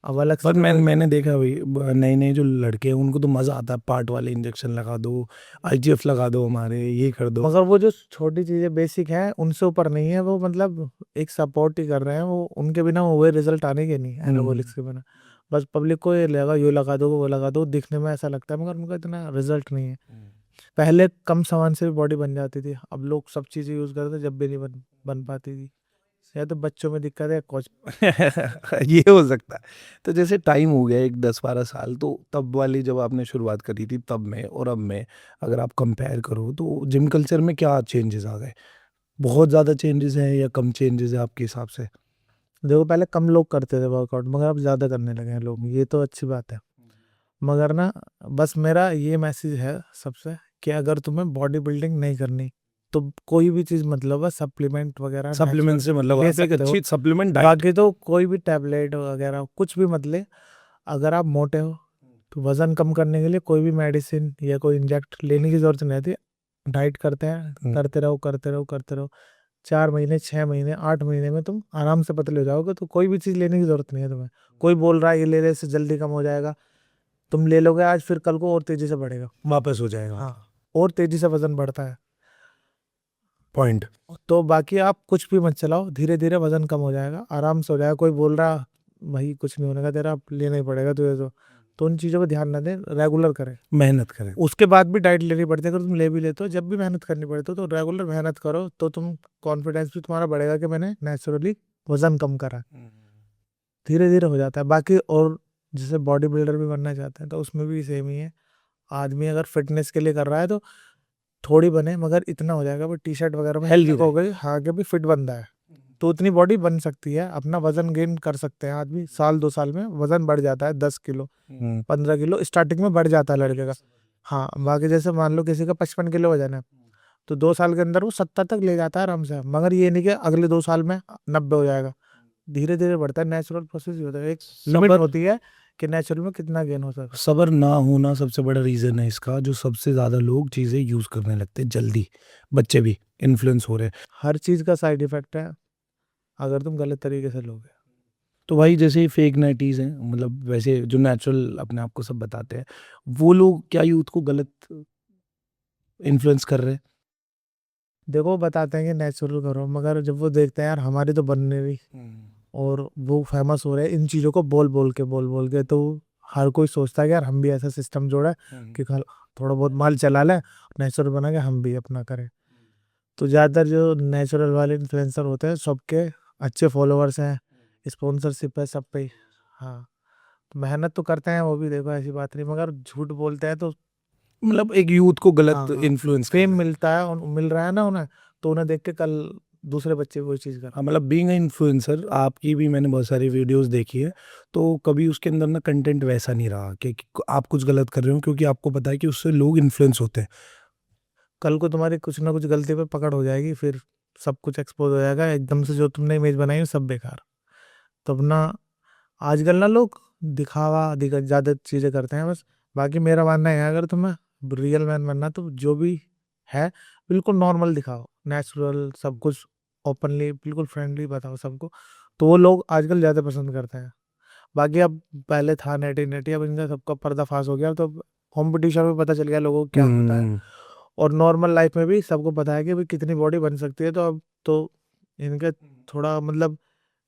अब अलग पर से मैंने देखा भाई नए नए जो लड़के हैं उनको तो मजा आता है, पार्ट वाले इंजेक्शन लगा दो, आईजीएफ लगा दो, हमारे ये कर दो। मगर वो जो छोटी चीज़ें बेसिक हैं उनसे ऊपर नहीं है, वो मतलब एक सपोर्ट ही कर रहे हैं, वो उनके बिना वो रिजल्ट आने के नहीं एनाबॉलिक्स के बिना। बस पब्लिक को ये लगा, ये लगा दो वो लगा दो, दिखने में ऐसा लगता है मगर उनका इतना रिजल्ट नहीं है। पहले कम सामान से भी बॉडी बन जाती थी, अब लोग सब चीज़ें यूज़ करते जब भी नहीं बन पाती थी। या तो बच्चों में दिक्कत है कुछ। ये हो सकता है। तो जैसे टाइम हो गया एक 10-12 साल, तो तब वाली जब आपने शुरुआत करी थी तब में और अब में अगर आप कंपेयर करो तो जिम कल्चर में क्या चेंजेस आ गए? बहुत ज़्यादा चेंजेस हैं या कम चेंजेस है आपके हिसाब से? देखो पहले कम लोग करते थे वर्कआउट, मगर अब ज़्यादा करने लगे हैं लोग, ये तो अच्छी बात है। मगर ना, बस मेरा ये मैसेज है सबसे कि अगर तुम्हें बॉडी बिल्डिंग नहीं करनी तो कोई भी चीज़ मतलब है सप्लीमेंट वगैरह सप्लीमेंट से मतलब ले आप एक सकते हो। अच्छी सप्लीमेंट डाइट। बाकी तो कोई भी टैबलेट वगैरह कुछ भी मत ले। अगर आप मोटे हो तो वज़न कम करने के लिए कोई भी मेडिसिन या कोई इंजेक्ट लेने की ज़रूरत नहीं आती। डाइट करते हैं, करते रहो करते रहो करते रहो, 4 महीने 6 महीने 8 महीने में तुम आराम से पतले हो जाओगे। तो कोई भी चीज़ लेने की ज़रूरत नहीं है तुम्हें। कोई बोल रहा है ये ले ले इससे जल्दी कम हो जाएगा, तुम ले लोगे आज फिर कल को और तेज़ी से बढ़ेगा। वापस हो जाएगा। हाँ, और तेज़ी से वज़न बढ़ता है। पॉइंट। तो बाकी आप कुछ भी मत चलाओ, धीरे धीरे वज़न कम हो जाएगा, आराम से हो जाएगा। कोई बोल रहा भाई कुछ नहीं होने का तेरा, अब लेना ही पड़ेगा तुझे, तो उन चीज़ों पे ध्यान ना दें, रेगुलर करें। मेहनत करें। उसके बाद भी डाइट लेनी पड़ती है, अगर तुम ले भी लेते हो, जब भी मेहनत करनी पड़ती है तो रेगुलर मेहनत करो, तो तुम कॉन्फिडेंस भी तुम्हारा बढ़ेगा कि मैंने नेचुरली वज़न कम करा। धीरे धीरे हो जाता है। बाकी और जैसे बॉडी बिल्डर भी बनना चाहते हैं तो उसमें भी सेम ही है। आदमी अगर फिटनेस के लिए कर रहा है तो थोड़ी बने, मगर इतना हो जाएगा भाई टी शर्ट वगैरह में Healthy हो गई, हाँ कि भी फिट बंदा है तो उतनी बॉडी बन सकती है। अपना वजन गेन कर सकते हैं आदमी, साल 2 साल में वजन बढ़ जाता है, 10 किलो 15 किलो स्टार्टिंग में बढ़ जाता है लड़के का। हाँ, बाकी जैसे मान लो किसी का 55 किलो वजन है तो 2 साल के अंदर वो 70 तक ले जाता है आराम से। मगर ये नहीं कि अगले 2 साल में 90 हो जाएगा, धीरे धीरे बढ़ता है, नेचुरल प्रोसेस ही होता है। एक लिमिट होती है कि नेचुरल में कितना गेन हो सकता है। सब्र ना होना सबसे बड़ा रीज़न है इसका, जो सबसे ज़्यादा लोग चीज़ें यूज़ करने लगते हैं जल्दी। बच्चे भी इन्फ्लुएंस हो रहे हैं। हर चीज़ का साइड इफेक्ट है अगर तुम गलत तरीके से लोगे। तो भाई जैसे फेक नाइटीज़ हैं, मतलब वैसे जो नेचुरल अपने आप को सब बताते हैं, वो लोग क्या यूथ को गलत इन्फ्लुएंस कर रहे हैं? देखो वो बताते हैं कि नेचुरल करो, मगर जब वो देखते हैं यार हमारी तो बन नहीं रही और वो फेमस हो रहे हैं इन चीज़ों को बोल बोल के, तो हर कोई सोचता है कि यार हम भी ऐसा सिस्टम जोड़ा है कि थोड़ा बहुत माल चला लें, नेचुरल बना के हम भी अपना करें। तो ज़्यादातर जो नेचुरल वाले इन्फ्लुएंसर होते हैं सबके अच्छे फॉलोअर्स हैं, स्पॉन्सरशिप है सब पे ही। हाँ, तो मेहनत तो करते हैं वो भी, देखो ऐसी बात नहीं, मगर झूठ बोलते हैं तो मतलब एक यूथ को गलत हाँ, हाँ, इन्फ्लुएंस फेम मिलता है और मिल रहा है ना उन्हें, तो उन्हें देख के कल दूसरे बच्चे वही चीज़ कर। हाँ, मतलब बीइंग इन्फ्लुएंसर आपकी भी मैंने बहुत सारी वीडियोस देखी है, तो कभी उसके अंदर ना कंटेंट वैसा नहीं रहा कि आप कुछ गलत कर रहे हो, क्योंकि आपको पता है कि उससे लोग इन्फ्लुएंस होते हैं। कल को तुम्हारी कुछ ना कुछ गलती पे पकड़ हो जाएगी, फिर सब कुछ एक्सपोज हो जाएगा एकदम से, जो तुमने इमेज बनाई है सब बेकार। तो अपना आजकल ना लोग दिखावा ज़्यादा चीज़ें करते हैं बस। बाकी मेरा मानना है अगर तुम्हें रियल मैन बनना तो जो भी है बिल्कुल नॉर्मल दिखाओ, नेचुरल सब कुछ, ओपनली बिल्कुल फ्रेंडली बताओ सबको, तो वो लोग आजकल ज़्यादा पसंद करते हैं। बाकी अब पहले था नेटी नेटी, अब इनका सबका पर्दाफाश हो गया, तो कॉम्पिटिशन में पता चल गया लोगों को क्या होता है। और नॉर्मल लाइफ में भी सबको पता है कि भाई कितनी बॉडी बन सकती है। तो अब तो इनके थोड़ा मतलब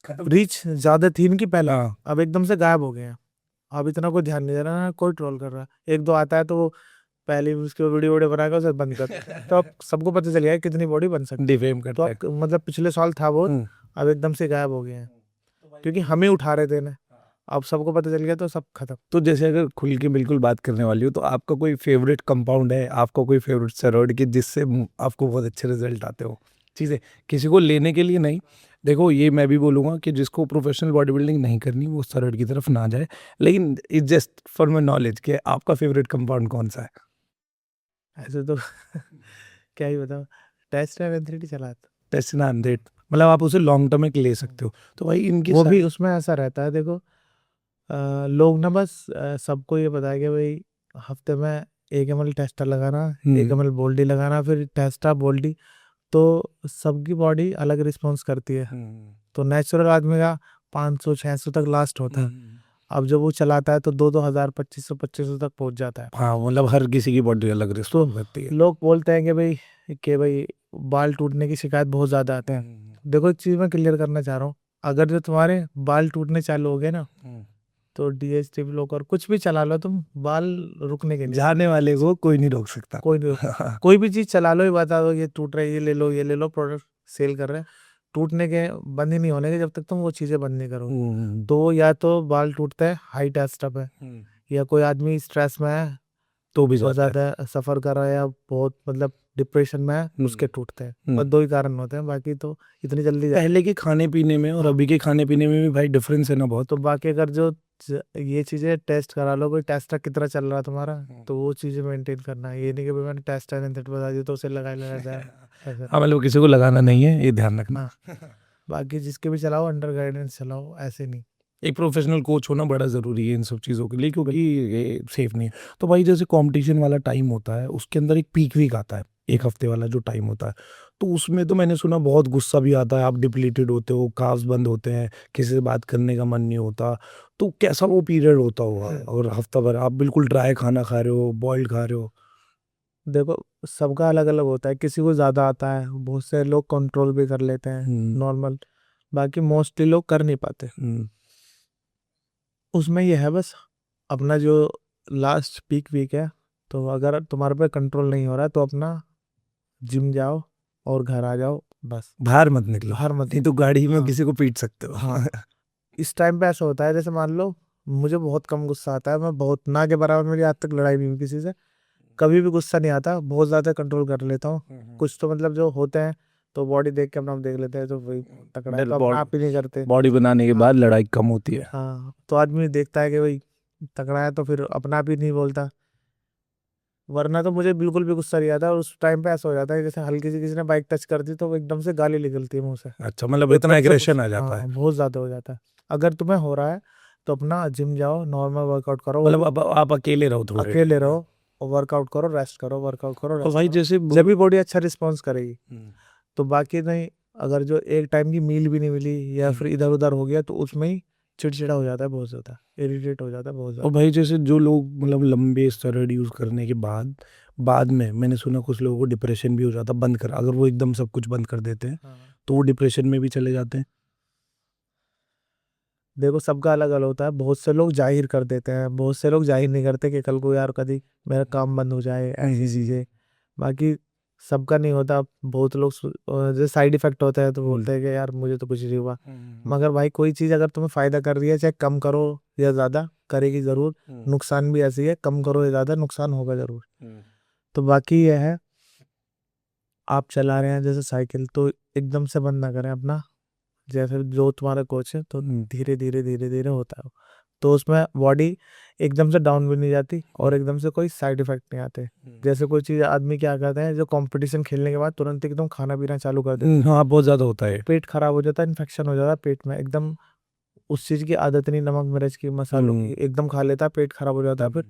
रीच ज़्यादा थी इनकी पहले, अब एकदम से गायब हो गए हैं। अब इतना कोई ध्यान नहीं दे रहा, ना कोई ट्रोल कर रहा है। एक दो आता है तो वो पहले उसके वीडियो बनाएगा उसे बंद कर तो अब सबको पता चल गया है कितनी बॉडी बन सकती है। डिफेम तो करता है। अब मतलब पिछले साल था वो, अब एकदम से गायब हो गए हैं क्योंकि हम ही उठा रहे थे ना। अब सबको पता चल गया तो सब खत्म। तो जैसे अगर खुल के बिल्कुल बात करने वाली हो, तो आपका कोई फेवरेट कंपाउंड है, आपका कोई फेवरेट स्टेरॉइड की जिससे आपको बहुत अच्छे रिजल्ट आते हो? चीज़ें किसी को लेने के लिए नहीं, देखो ये मैं भी बोलूँगा कि जिसको प्रोफेशनल बॉडी बिल्डिंग नहीं करनी वो स्टेरॉइड की तरफ ना जाए, लेकिन it's just for my knowledge कि आपका फेवरेट कंपाउंड कौन-सा है? ऐसे तो क्या ही बताऊँ, टेस्ट एंड एंथ्रिटी चला था। टेस्टिनोन रेट मतलब आप उसे लॉन्ग टर्म में ले सकते हो। तो भाई इनके वो सा भी उसमें ऐसा रहता है, देखो लोग ना बस सबको ये पता है कि भाई हफ्ते में 1 ml टेस्टा लगाना, 1 ml बोल्डी लगाना, फिर टेस्टा बोल्डी, तो सबकी बॉडी अलग रिस्पॉन्स करती है। तो नेचुरल आदमी का 500-600 तक लास्ट होता है। अब जब वो चलाता है तो 2-2 हज़ार 2500 तक पहुंच जाता है। हाँ, मतलब हर किसी की बॉडी अलग तो रिस्पॉन्स करती है। लोग बोलते हैं कि भाई बाल टूटने की शिकायत बहुत ज़्यादा आते हैं। देखो एक चीज़ मैं क्लियर करना चाह रहा हूँ, अगर जो तुम्हारे बाल टूटने चालू हो गए ना, तो डीएचटी ब्लॉकर कुछ भी चला लो तुम, बाल रुकने के नहीं। जाने वाले को कोई नहीं रोक सकता। कोई नहीं कोई भी चीज़ चला लो, ये बता दो ये टूट रहा है, ये ले लो, प्रोडक्ट सेल कर रहे हैं, टूटने के बंद ही नहीं होने के जब तक तुम वो चीज़ें बंद नहीं करो। तो या तो बाल टूटता है, हाई टेस्ट अप है, या कोई आदमी स्ट्रेस में है, तो भी बहुत जाता है। ज़्यादा सफ़र कर रहा है, या बहुत मतलब डिप्रेशन में है, उसके टूटते हैं। बस 2 ही कारण होते हैं, बाकी तो इतनी जल्दी पहले के खाने पीने में और हाँ। अभी के खाने पीने में भी भाई डिफरेंस है ना बहुत। तो बाकी अगर ये चीज़ें टेस्ट करा लो, कोई टेस्ट कितना चल रहा है तुम्हारा, तो वो चीज़ें मेंटेन करना है। ये नहीं कि भाई मैंने टेस्ट एंड एंथ्रिटी बता दी तो उसे लगाए रहता है ऐसा। हाँ, मतलब किसी को लगाना नहीं है, ये ध्यान रखना। हाँ, बाकी जिसके भी चलाओ अंडर गाइडेंस चलाओ, ऐसे नहीं। एक प्रोफेशनल कोच होना बड़ा ज़रूरी है इन सब चीज़ों के लिए, क्योंकि ये सेफ नहीं है। तो भाई जैसे कंपटीशन वाला टाइम होता है उसके अंदर एक पीक वीक आता है, 1 हफ्ते वाला जो टाइम होता है, तो उसमें तो मैंने सुना बहुत गुस्सा भी आता है, आप डिप्लीटेड होते हो, कार्ब्स बंद होते हैं, किसी से बात करने का मन नहीं होता। तो कैसा वो पीरियड होता होगा? और हफ्ता भर आप बिल्कुल ड्राई खाना खा रहे हो, बॉइल्ड खा रहे हो? देखो सबका अलग अलग होता है, किसी को ज़्यादा आता है, बहुत से लोग कंट्रोल भी कर लेते हैं नॉर्मल, बाकी मोस्टली लोग कर नहीं पाते। उसमें यह है बस अपना जो लास्ट पीक वीक है, तो अगर तुम्हारे पे कंट्रोल नहीं हो रहा है तो अपना जिम जाओ और घर आ जाओ, बस बाहर मत निकलो, बाहर मत नहीं तो गाड़ी में हाँ। किसी को पीट सकते हो। हाँ इस टाइम पे ऐसा होता है, जैसे मान लो मुझे बहुत कम गुस्सा आता है, मैं बहुत ना के बराबर, मेरी आज तक लड़ाई नहीं हुई किसी से, कभी भी गुस्सा नहीं आता, बहुत ज़्यादा कंट्रोल कर लेता हूँ। कुछ तो मतलब जो होते हैं तो बॉडी देख के अपना आप देख लेते हैं, तो वही तकड़ा है, तो अपना आप ही नहीं करते। बॉडी बनाने के बाद लड़ाई कम होती है। हाँ तो आदमी देखता है कि भाई तगड़ा है, तो फिर अपना आप ही नहीं बोलता, वरना तो मुझे बिल्कुल भी गुस्सा नहीं आता। और उस टाइम पे ऐसा हो जाता है जैसे हल्की सी किसी ने बाइक टच कर दी तो वो एकदम से गाली निकलती है मुंह से, अच्छा, मतलब तो इतना एकदम से एग्रेशन आ जाता है। हाँ बहुत ज्यादा हो जाता है। अगर तुम्हें हो रहा है तो अपना जिम जाओ, नॉर्मल वर्कआउट करो, मतलब अब आप अकेले रहो थोड़े। अकेले रहो और वर्कआउट करो, रेस्ट करो, वर्कआउट करो, और रेस्ट भाई करो, जैसे जब भी बॉडी अच्छा रिस्पॉन्स करेगी। हम्म, तो बाकी नहीं, अगर जो एक टाइम की मील भी नहीं मिली या फिर इधर उधर हो गया तो उसमें ही चिड़चिड़ा हो जाता है, बहुत ज़्यादा इरिटेट हो जाता है बहुत और ज़्यादा। भाई जैसे जो लोग मतलब लंबे स्टेरॉइड यूज करने के बाद बाद में मैंने सुना कुछ लोगों को डिप्रेशन भी हो जाता बंद कर, अगर वो एकदम सब कुछ बंद कर देते हैं हाँ। तो वो डिप्रेशन में भी चले जाते हैं। देखो सबका अलग अलग होता है, बहुत से लोग जाहिर कर देते हैं, बहुत से लोग जाहिर नहीं करते कि कल को यार कभी मेरा काम बंद हो जाए, ऐसी चीज़ें। बाकी सबका नहीं होता, बहुत लोग जैसे साइड इफेक्ट होता है तो बोलते हैं कि यार मुझे तो कुछ नहीं हुआ। मगर भाई कोई चीज़ अगर तुम्हें फ़ायदा कर रही है, चाहे कम करो या ज़्यादा, करेगी ज़रूर। नुकसान भी ऐसी है, कम करो या ज़्यादा नुकसान होगा ज़रूर। तो बाकी यह है, आप चला रहे हैं जैसे साइकिल, तो एकदम से बंद ना करें अपना, जैसे जो तुम्हारा कोच है, तो धीरे धीरे धीरे धीरे होता है, तो उसमें बॉडी एकदम से डाउन भी नहीं जाती और एकदम से कोई साइड इफेक्ट नहीं आते। जैसे कोई चीज़ आदमी क्या करते हैं, जो कंपटीशन खेलने के बाद तुरंत एकदम खाना पीना चालू कर देते, हाँ बहुत ज़्यादा होता है। पेट खराब हो जाता है, इन्फेक्शन हो जाता है पेट में, एकदम उस चीज़ की आदत नहीं, नमक मिर्च की मसालों की, एकदम खा लेता है, पेट खराब हो जाता है। फिर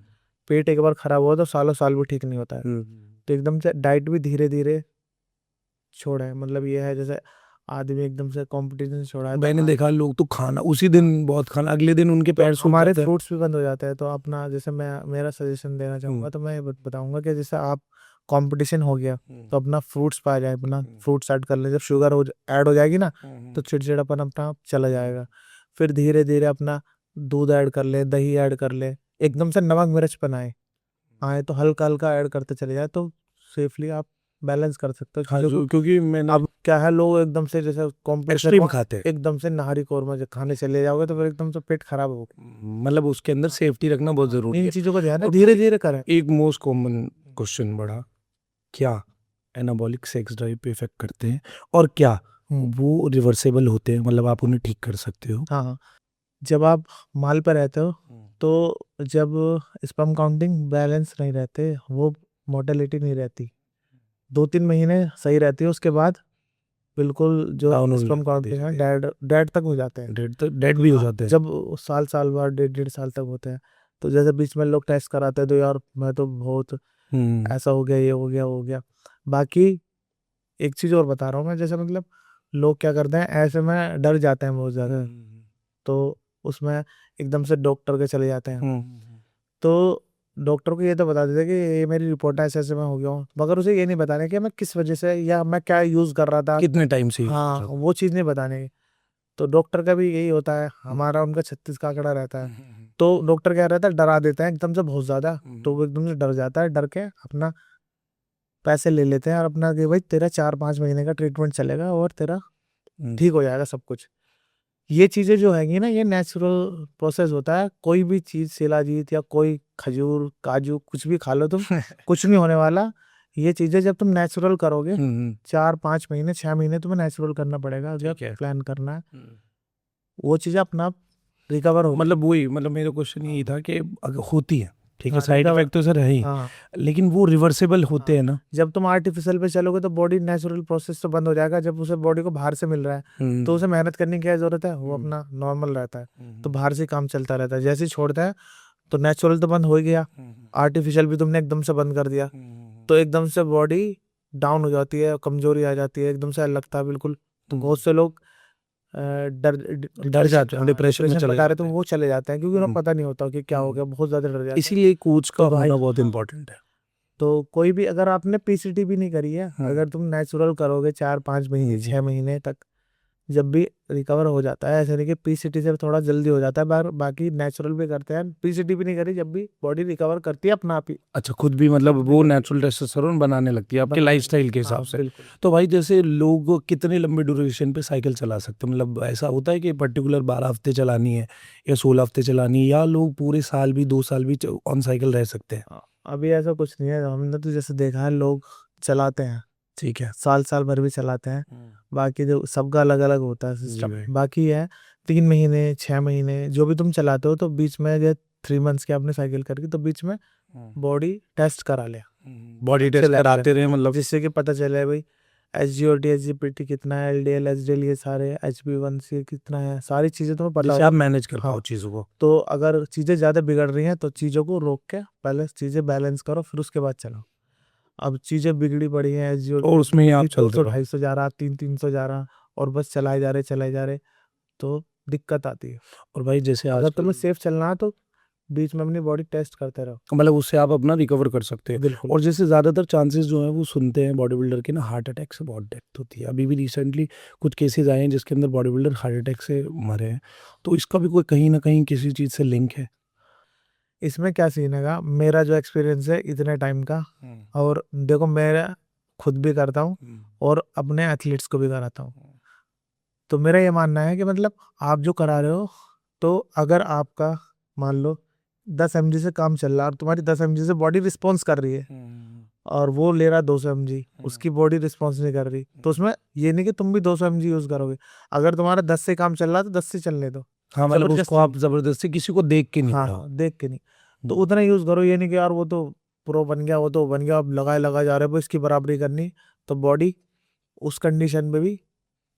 पेट एक बार खराब हुआ तो सालों साल भी ठीक नहीं होता है। तो एकदम से डाइट भी धीरे धीरे छोड़ा है, मतलब ये है जैसे आदमी एकदम से कंपटीशन छोड़ा है तो मैंने देखा लोग तो खाना उसी दिन बहुत खाना, अगले दिन उनके पैर सूख हमारे जाते हैं। फ्रूट्स भी बंद हो जाते हैं। तो अपना जैसे मैं मेरा सजेशन देना चाहूँगा, तो मैं ये बताऊंगा कि जैसे आप कंपटीशन हो गया तो अपना फ्रूट्स पाया जाए, अपना फ्रूट्स ऐड कर ले, जब शुगर ऐड हो जाएगी ना तो चिड़चिड़ापन अपना चला जाएगा। फिर धीरे धीरे अपना दूध ऐड कर ले, दही ऐड कर ले, एकदम से नमक मिर्च बनाए आए तो हल्का हल्का ऐड करते चले जाए, तो सेफली आप बैलेंस कर सकते हो हाँ, चीज़ों को। क्योंकि मैंने अब क्या है, लोग एकदम से जैसे कॉम्प्लेक्स एक्सट्रीम खाते हैं, एकदम से नाहरी कौरमा जो खाने चले जाओगे तो फिर एकदम से पेट खराब होगा। मतलब उसके अंदर सेफ्टी रखना बहुत ज़रूरी इन है। चीज़ों का ध्यान है, और धीरे धीरे करें। एक मोस्ट कॉमन क्वेश्चन बड़ा, क्या एनाबॉलिक सेक्स ड्राइव पे इफेक्ट करते हैं और क्या वो रिवर्सेबल होते हैं, मतलब आप उन्हें ठीक कर सकते हो। हाँ, जब आप माल पे रहते हो तो जब स्पर्म काउंटिंग बैलेंस नहीं रहते, वो मोर्टेलिटी नहीं रहती, 2-3 महीने सही रहती है, उसके बाद बिल्कुल जो डाउन होने स्पर्म लगती काउंटिंग है है, डेड तक हो जाते हैं। डेड भी हो हाँ, जाते हैं। जब साल बाद 1.5 साल तक होते हैं, तो जैसे बीच में लोग टेस्ट कराते हैं तो यार मैं तो बहुत ऐसा हो गया, ये हो गया। बाकी एक चीज़ और बता रहा हूँ मैं, जैसे मतलब लोग क्या करते हैं, ऐसे में डर जाते हैं बहुत ज़्यादा, तो उसमें एकदम से डॉक्टर के चले जाते हैं। तो डॉक्टर को ये तो बता देते कि ये मेरी रिपोर्ट है, ऐसे मैं हो गया हूँ, मगर उसे ये नहीं बताने कि मैं किस वजह से या मैं क्या यूज़ कर रहा था, कितने टाइम से हाँ वो चीज़ नहीं बताने की। तो डॉक्टर का भी यही होता है, हमारा उनका 36 का आंकड़ा रहता है। तो डॉक्टर क्या रहता है, डरा देते हैं एकदम से बहुत ज़्यादा, तो वो एकदम से डर जाता है, डर के अपना पैसे ले लेते हैं और अपना कि भाई तेरा 4-5 महीने का ट्रीटमेंट चलेगा और तेरा ठीक हो जाएगा सब कुछ। ये चीज़ें जो हैगी ना, ये नेचुरल प्रोसेस होता है। कोई भी चीज़ शिलाजीत या कोई खजूर काजू कुछ भी खा लो तुम, कुछ नहीं होने वाला। ये चीज़ें जब तुम नेचुरल करोगे, 4-5 महीने 6 महीने तुम्हें नेचुरल करना पड़ेगा, जब ठीक है। प्लान करना है वो चीज़ें अपना आप रिकवर हो। मतलब वही, मतलब मेरा क्वेश्चन यही था कि अगर होती है, ठीक है, हाँ, साइड recover- इफेक्ट तो सर है ही, हाँ, लेकिन वो रिवर्सेबल होते हैं ना। जब तुम आर्टिफिशियल पे चलोगे तो बॉडी नेचुरल प्रोसेस तो बंद हो जाएगा। जब उसे बॉडी को बाहर से मिल रहा है तो उसे मेहनत करने की क्या जरूरत है, वो अपना नॉर्मल रहता है, तो बाहर से काम चलता रहता है। जैसे ही छोड़ता है तो नेचुरल तो बंद हो ही गया, आर्टिफिशियल भी तुमने एकदम से बंद कर दिया, तो एकदम से बॉडी डाउन हो जाती है, कमजोरी आ जाती है, एकदम से लगता है बिल्कुल। तो बहुत से लोग डर जाते हैं, डिप्रेशन में चले बता रहे जाते तो हैं। वो चले जाते हैं, क्योंकि उन्हें पता नहीं होता कि क्या हो गया, बहुत ज्यादा डर जाते हैं। इसीलिए कोच का तो भाई, होना बहुत हाँ, इम्पोर्टेंट है। तो कोई भी, अगर आपने पीसीटी भी नहीं करी है, अगर तुम नेचुरल करोगे 4-5 महीने 6 महीने तक, जब भी रिकवर हो जाता है, ऐसे नहीं कि पीसीटी से थोड़ा जल्दी हो जाता है, बाकी नेचुरल भी करते हैं, पीसीटी भी नहीं करी, जब भी बॉडी रिकवर करती है अपना आप ही। अच्छा, खुद भी मतलब वो नेचुरल टेस्टोस्टेरोन बनाने लगती है आपके लाइफस्टाइल के हिसाब से। बिल्कुल। तो भाई जैसे लोग कितने लंबे ड्यूरेशन पे साइकिल चला सकते हैं, मतलब ऐसा होता है कि पर्टिकुलर 12 हफ्ते चलानी है या 16 हफ्ते चलानी है, या लोग पूरे साल भी 2 साल भी ऑन साइकिल रह सकते हैं? अभी ऐसा कुछ नहीं है, हमने तो जैसे देखा है लोग चलाते हैं, ठीक है। साल भर भी चलाते हैं। बाकी जो सबका अलग अलग होता है जी सिस्टम। भाई। बाकी है 3 महीने 6 महीने जो भी तुम चलाते हो, तो बीच में जो 3 मंथ्स की आपने साइकिल करके, तो बीच में बॉडी टेस्ट करा ले, बॉडी अच्छे टेस्ट लेवल कराते रहे, मतलब जिससे कि पता चले भाई SGOT SGPT कितना है, LDL HDL ये सारे, HbA1c कितना है, सारी चीजें तुम्हें पता जिससे हो। आप मैनेज कर हाँ, पाओ चीजों को। तो अगर चीजें ज्यादा बिगड़ रही हैं तो चीजों को रोक के पहले चीजें बैलेंस करो, फिर उसके बाद चलो। अब चीजें बिगड़ी पड़ी हैं, और उसमें ही आप चलते 200 रहो। 250 जा रहा, 300 जा रहा, और बस चलाए जा रहे, तो दिक्कत आती है। और भाई जैसे अगर आजकल तुम्हें सेफ चलना है तो बीच में अपनी बॉडी टेस्ट करते रहो। मतलब उससे आप अपना रिकवर कर सकते हैं। बिल्कुल। और जैसे ज़्यादातर चांसेस जो है वो सुनते हैं बॉडी बिल्डर के ना, हार्ट अटैक से बहुत डेथ होती है। अभी भी रिसेंटली कुछ केसेस आए हैं जिसके अंदर बॉडी बिल्डर हार्ट अटैक से मरे हैं। तो इसका भी कोई कहीं ना कहीं किसी चीज़ से लिंक है? इसमें क्या सीन है, मेरा जो एक्सपीरियंस है इतने टाइम का, और देखो मेरा खुद भी करता हूँ और अपने एथलीट्स को भी कराता हूँ, तो मेरा ये मानना है कि मतलब आप जो करा रहे हो, तो अगर आपका मान लो 10 mg से काम चल रहा है और तुम्हारी 10 mg से बॉडी रिस्पॉन्स कर रही है, और वो ले रहा 200 mg, उसकी बॉडी रिस्पॉन्स नहीं कर रही, तो उसमें ये नहीं कि तुम भी 200 mg यूज करोगे। अगर तुम्हारा 10 से काम चल रहा है तो 10 से चलने दो, हाँ, मतलब उसको आप जबरदस्ती किसी को देख के नहीं हाँ बढ़ाओ। देख के नहीं, तो उतना यूज करो। ये नहीं कि यार वो तो प्रो बन गया, वो तो बन गया, अब लगाए जा रहे हो, इसकी बराबरी करनी, तो बॉडी उस कंडीशन में भी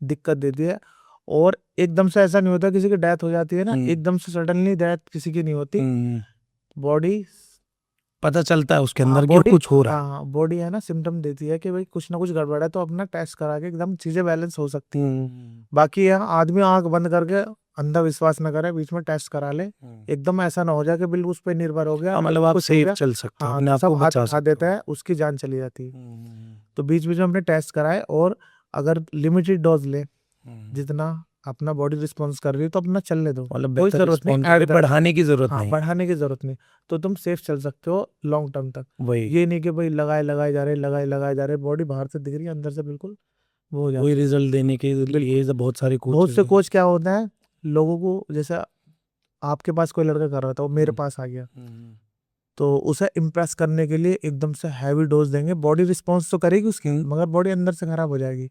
दिक्कत देती है। और एकदम से ऐसा नहीं होता, किसी की डेथ हो जाती है ना, एकदम से सडनली डेथ किसी की नहीं होती। बॉडी पता चलता है उसके अंदर कि बॉडी कुछ हो रहा है। हाँ बॉडी है ना, सिम्टम देती है कि भाई कुछ ना कुछ गड़बड़ है, तो अपना टेस्ट करा के एकदम चीजें बैलेंस हो सकती है। बाकी यहाँ आदमी आंख बंद करके अंधा विश्वास न करे, बीच में टेस्ट करा ले, एकदम ऐसा ना हो जाए कि बिल्कुल उस पर निर्भर हो गया, हाँ, मतलब आप कुछ हो सेफ गया, चल सकते हो, हाँ अपने तो आप सब को हाथ बचा उठा सकते देता हो। है, उसकी जान चली जाती है। तो बीच बीच में अपने टेस्ट कराए, और अगर लिमिटेड डोज ले, जितना अपना बॉडी रिस्पॉन्स कर रही है, तो अपना चलने दो, मतलब कोई बेहतर जरूरत नहीं रिस्पॉन्स बढ़ाने की जरूरत हाँ नहीं। बढ़ाने की जरूरत नहीं, तो तुम सेफ चल सकते हो लॉन्ग टर्म तक। वही ये नहीं कि भाई लगाए जा रहे, बॉडी बाहर से दिख रही है, अंदर से बिल्कुल वो हो जाती वही है। रिजल्ट देने के लिए बहुत सारे बहुत कोचेस से हैं। कोच क्या होता है, लोगों को, जैसे आपके पास कोई लड़का कर रहा था, वो मेरे पास आ गया, तो उसे इम्प्रेस करने के लिए एकदम से हैवी डोज देंगे, बॉडी रिस्पॉन्स तो करेगी उसकी, मगर बॉडी अंदर से खराब हो जाएगी।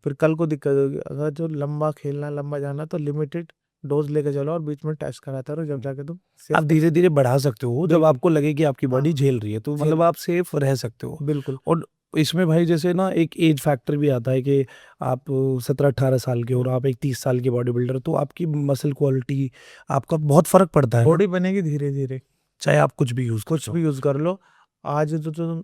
फिर कल को दिक्कत होगी। अगर जो लंबा खेलना, लंबा जाना, तो लिमिटेड डोज लेके चलो और बीच में टेस्ट कराते रहो, जब जाके तुम सेफ आप धीरे-धीरे बढ़ा सकते हो, जब बिल्कुल। आपको लगे कि आपकी बॉडी हाँ, झेल रही है, तो झेल मतलब आप सेफ रह सकते हो। बिल्कुल। और इसमें भाई जैसे ना एक एज फैक्टर भी आता है कि आप 17-18 साल के हो और आप एक 30 साल के बॉडी बिल्डर, तो आपकी मसल क्वालिटी, आपका बहुत फ़र्क पड़ता है ना, बॉडी बनेगी धीरे-धीरे, चाहे आप कुछ भी यूज़ कुछ करते हो। भी यूज़ कर लो। आज तो तुम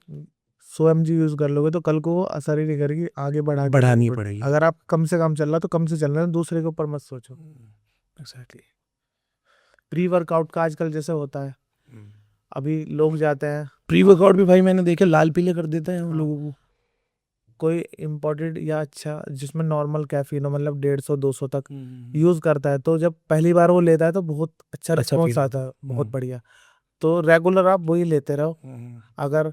100 एमजी यूज़ कर लोगे तो कल को वो असर ही नहीं करेगी, आगे बढ़ानी पड़ेगी। अगर आप कम से कम चल रहा तो कम से चलना, दूसरे के ऊपर मत सोचो। एग्ज़ैक्टली। प्री वर्कआउट का आजकल जैसे होता है, अभी लोग जाते हैं, प्री वर्कआउट भी भाई मैंने देखे लाल पीले कर देते हैं उन हाँ। लोगों को। कोई इम्पोर्टेड या अच्छा जिसमें नॉर्मल कैफीन हो, मतलब 150-200 तक यूज़ करता है, तो जब पहली बार वो लेता है तो बहुत अच्छा अच्छा रिस्पॉन्स फील आता है, बहुत हुँ। बढ़िया। तो रेगुलर आप वही लेते रहो। अगर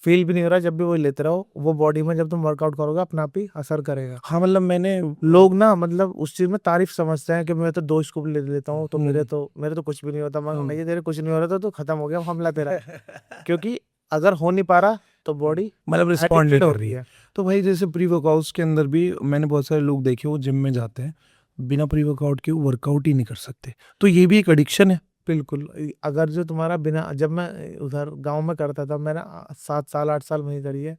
फील भी नहीं हो रहा, जब भी वही लेते रहो, वो बॉडी में जब तुम वर्कआउट करोगे अपने आप ही असर करेगा। हाँ, मतलब मैंने लोग ना मतलब उस चीज़ में तारीफ समझते हैं कि मैं तो 2 स्कूप ले लेता हूँ तो हुँ। मेरे तो कुछ भी नहीं होता। मैं हुँ। भैया तेरे कुछ नहीं हो रहा था तो खत्म हो गया मामला तेरा। क्योंकि अगर हो नहीं पा रहा तो बॉडी मतलब रिस्पॉन्ड नहीं एडिक्टेड कर रही होती है। है। तो भाई जैसे प्री वर्कआउट्स के अंदर भी मैंने बहुत सारे लोग देखे वो जिम में जाते हैं, बिना प्री वर्कआउट के वो वर्कआउट ही नहीं कर सकते। तो ये भी एक एडिक्शन है। बिल्कुल। अगर जो तुम्हारा बिना, जब मैं उधर गाँव में करता था, मैंने 7 साल 8 साल वहीं करी है,